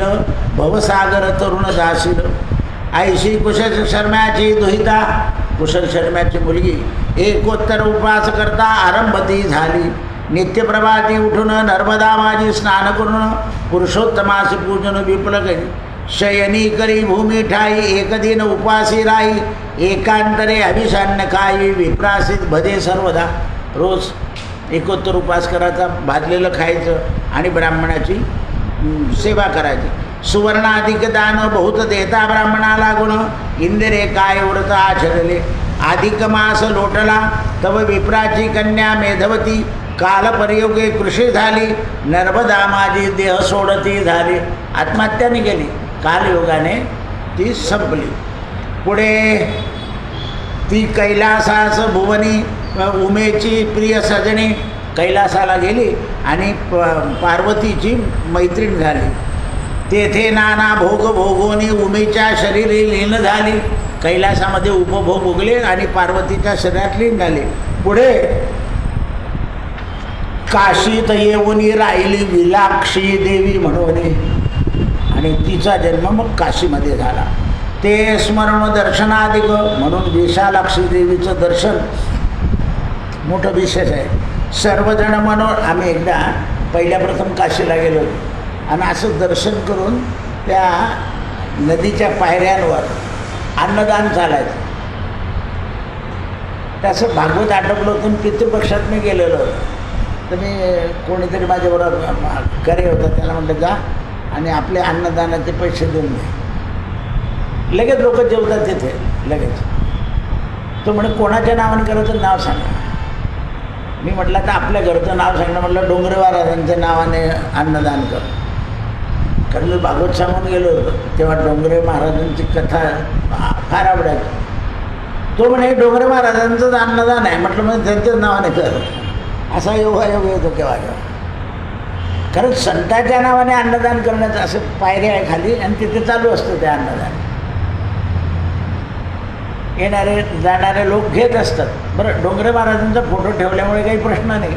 भवसागर तरुण जाशील. ऐशी कुशल शर्म्याची दुहिता. कुशल शर्म्याची मुलगी एकोत्तर उपास करता आरंभती झाली. नित्यप्रभाती उठून नर्मदा माझी स्नान करून. पुरुषोत्तमासी पूजन विपुल करी. शयनी करी भूमी ठाई. एक दिन उपासी राई. एकांतरे अभिषान्न खाई. विप्रासित भजे सर्वदा. रोज एकोत्तर उपास करायचा, भाजलेलं खायचं आणि ब्राह्मणाची सेवा करायची. सुवर्णाधिक दान बहुत देता ब्राह्मणाला गुण. इंदिरे काय व्रत आचरले. अधिक मास लोटला तव विप्राची कन्या मेधवती. कालपर्योगे कृषी झाली. नर्मदा माझी देह सोडती झाली. आत्महत्याने गेली. कालयोगाने ती संपली. पुढे ती कैलासास भुवनी उमेची प्रिय सजनी. कैलासाला गेली आणि पार्वतीची मैत्रीण झाली. तेथे नाना भोग भोगोनी उमेच्या शरीरी लीन झाली. कैलासामध्ये उपभोग भोगले आणि पार्वतीच्या शरीरात लीन झाले. पुढे काशीत येऊनी राहिली विलाक्षी देवी म्हणून. आणि तिचा जन्म मग काशीमध्ये झाला. ते स्मरण दर्शनाधिक म्हणून विशालाक्षी देवीचं दर्शन मोठं विशेष आहे. सर्वजण म्हणून आम्ही एकदा पहिल्या प्रथम काशीला गेलो आणि असं दर्शन करून त्या नदीच्या पायऱ्यांवर अन्नदान चालायचं. त्याचं भागवत आटोपलं होतं. पितृपक्षात मी गेलेलो होतो. तर मी कोणीतरी माझ्याबरोबर करे होता, त्याला म्हटलं जा आणि आपले अन्नदानाचे पैसे देऊन दे. लगेच लोक जेवतात तिथे लगेच. तो म्हणे कोणाच्या नावाने करायचं नाव सांगा. मी म्हटलं तर आपल्या घरचं नाव सांगणं. म्हटलं डोंगरे महाराजांच्या नावाने अन्नदान कर. कारण मी भागवत सांगून गेलो होतो तेव्हा डोंगरे महाराजांची कथा फार आवडायची. तो म्हणे डोंगरे महाराजांचंच अन्नदान आहे. म्हटलं मग त्यांच्याच नावाने कर. असा योगायोग येतो केव्हा केव्हा. कारण संतांच्या नावाने अन्नदान करण्याचं असं पायऱ्या आहे खाली आणि तिथे चालू असतं ते अन्नदान. येणारे जाणारे लोक घेत असतात. बरं डोंगरे महाराजांचा फोटो ठेवल्यामुळे काही प्रश्न नाही.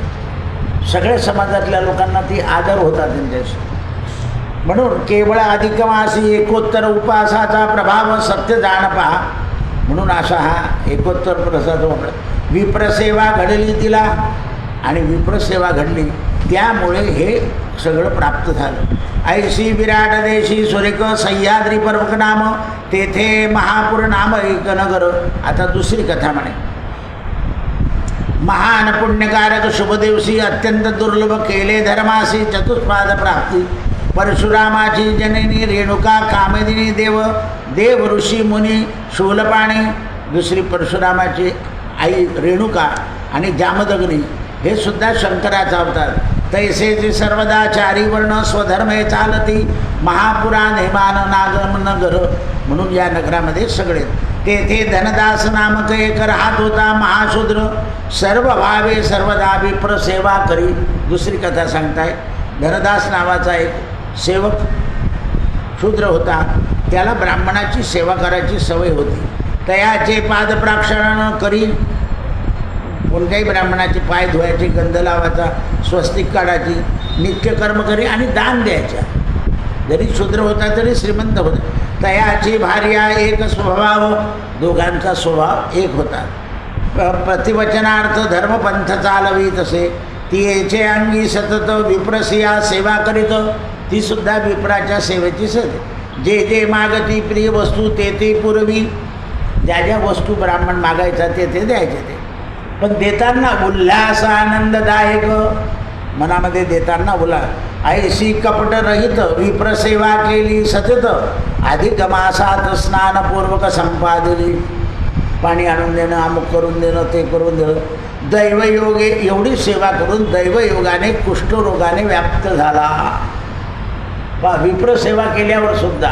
सगळ्या समाजातल्या लोकांना ती आदर होता त्यांच्याशी. म्हणून केवळ अधिक मासी एकोत्तर उपासाचा प्रभाव सत्य जाण पहा. म्हणून असा हा एकोत्तर प्रसाद वापर. विप्रसेवा घडली तिला आणि विप्रसेवा घडली त्यामुळे हे सगळं प्राप्त झालं. ऐशी विराट देशी सुरेख सह्याद्री पर्वक नाम. तेथे महापूर नाम एक नगर. आता दुसरी कथा म्हणे. महान पुण्यकारक शुभ दिवशी अत्यंत दुर्लभ केले धर्मासी चतुष्पाद प्राप्ती. परशुरामाची जननी रेणुका कामिनी देव. देव ऋषी मुनी शूलपाणी. दुसरी परशुरामाची आई रेणुका आणि जामदग्नी हे सुद्धा शंकराचा अवतार. तैसे जे सर्वदा चारी वर्ण स्वधर्मे चालती महापुराण हेमान नागम नगर, म्हणून या नगरामध्ये सगळे. तेथे धनदास नामक एक राहत होता महाशूद्र, सर्व भावे सर्वदा विप्र सेवा करी. दुसरी कथा सांगताय. धनदास नावाचा एक सेवक शूद्र होता, त्याला ब्राह्मणाची सेवा करायची सवय होती. तयाचे पादप्राक्षण करी, कोणत्याही ब्राह्मणाचे पाय धुवायचे, गंध लावायचा, स्वस्तिक काढायची, नित्यकर्म करी आणि दान द्यायच्या. जरी शूद्र होता तरी श्रीमंत होता. तयाची भार्या एक स्वभाव, दोघांचा स्वभाव एक होता. प्रतिवचनार्थ धर्मपंथ चालवी तसे, ती याचे अंगी सतत विप्रसिया सेवा करीत, ती सुद्धा विप्राच्या सेवेची सद. जे जे मागती प्रिय वस्तू ते ते पुरवी, ज्या ज्या वस्तू ब्राह्मण मागायचा ते ते द्यायचे ते. पण देताना उल्हास आनंददायक, मनामध्ये देताना उल्हास. ऐशी कपटरहित विप्रसेवा केली सतत, अधिक मासात स्नानपूर्वक संपादिली. पाणी आणून देणं, अमुक करून देणं, ते करून देणं. दैवयोगे एवढी सेवा करून दैवयोगाने कुष्ठरोगाने व्याप्त झाला. विप्रसेवा केल्यावर सुद्धा.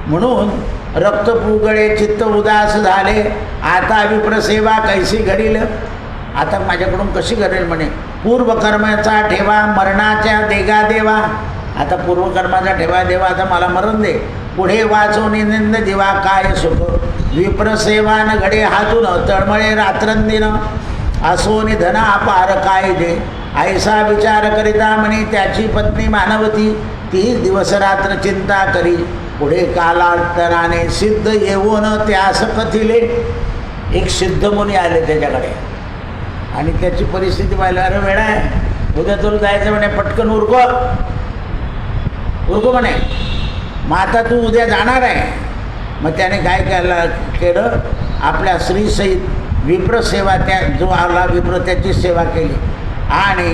म्हणून रक्त पुगळे चित्त उदास झाले, आता विप्रसेवा कैसी घडील, आता माझ्याकडून कशी घडेल म्हणे. पूर्वकर्माचा ठेवा मरणाच्या देगा देवा, आता पूर्वकर्माचा ठेवा देवा, आता मला मरण दे. पुढे वाचवणी निंद दिवा काय सुख, विप्रसेवान घडे हातून तळमळे रात्रंदिन, असोनी धन अपार काय दे. ऐसा विचार करिता म्हणे त्याची पत्नी मानवती, ती दिवस रात्र चिंता करी. पुढे कालांतराने सिद्ध येऊन त्यास कथिले. एक सिद्ध मुनी आले त्याच्याकडे आणि त्याची परिस्थिती पाहिली. अरे वेळा आहे, उद्या तुला जायचं म्हणे, पटकन उरको म्हणे. मग आता तू उद्या जाणार आहे. मग त्याने काय केलं, आपल्या स्त्रीसहित विप्रसेवा, त्या जो आला विप्र त्याची सेवा केली आणि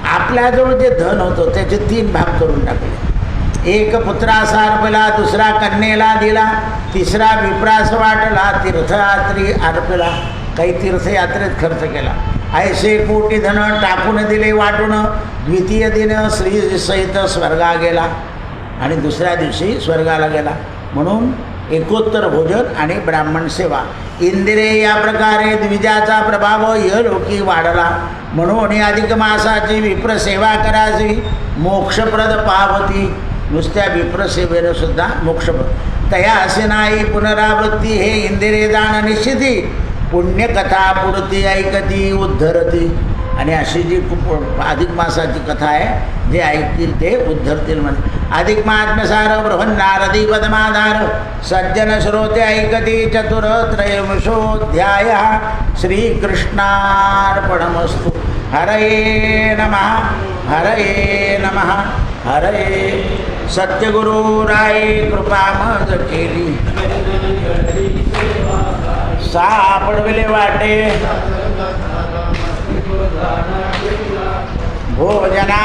आपल्याजवळ जे धन होतं त्याचे 3 भाग करून टाकले. एक पुत्रास अर्पला, दुसरा कन्येला दिला, तिसरा विप्रास वाटला, तीर्थयात्री अर्पला, काही तीर्थयात्रेत खर्च केला. ऐसे कोटी धन टाकून दिले वाटून, द्वितीय दिन श्री सहित स्वर्गा गेला आणि दुसऱ्या दिवशी स्वर्गाला गेला. म्हणून एकोत्तर भोजन आणि ब्राह्मण सेवा. इंदिरे या प्रकारे द्विजाचा प्रभाव इहलोकी वाढला. म्हणून अधिक मासाची विप्रसेवा करायची, मोक्षप्रद पावती. नुसत्या विप्रसेवेनं सुद्धा मोक्षप्रद. तया असे नाही पुनरावृत्ती, हे इंदिरे जाण निश्चिती. पुण्यकथा पुढती ऐकती उद्धरती. आणि अशी जी अधिक मासाची कथा आहे, जे ऐकतील ते उद्धरतील म्हणे. अधिक महात्म्यसार बृहन्नारदी पद्माधार, सज्जन श्रोते ऐकती चतुर त्रयोविंशोऽध्याय. श्रीकृष्णार्पणमस्तु. हरये नमः, हरये नमः, हरये. सत्यगुरुराये कृपा मज केली, सापडविले वाटे भोजना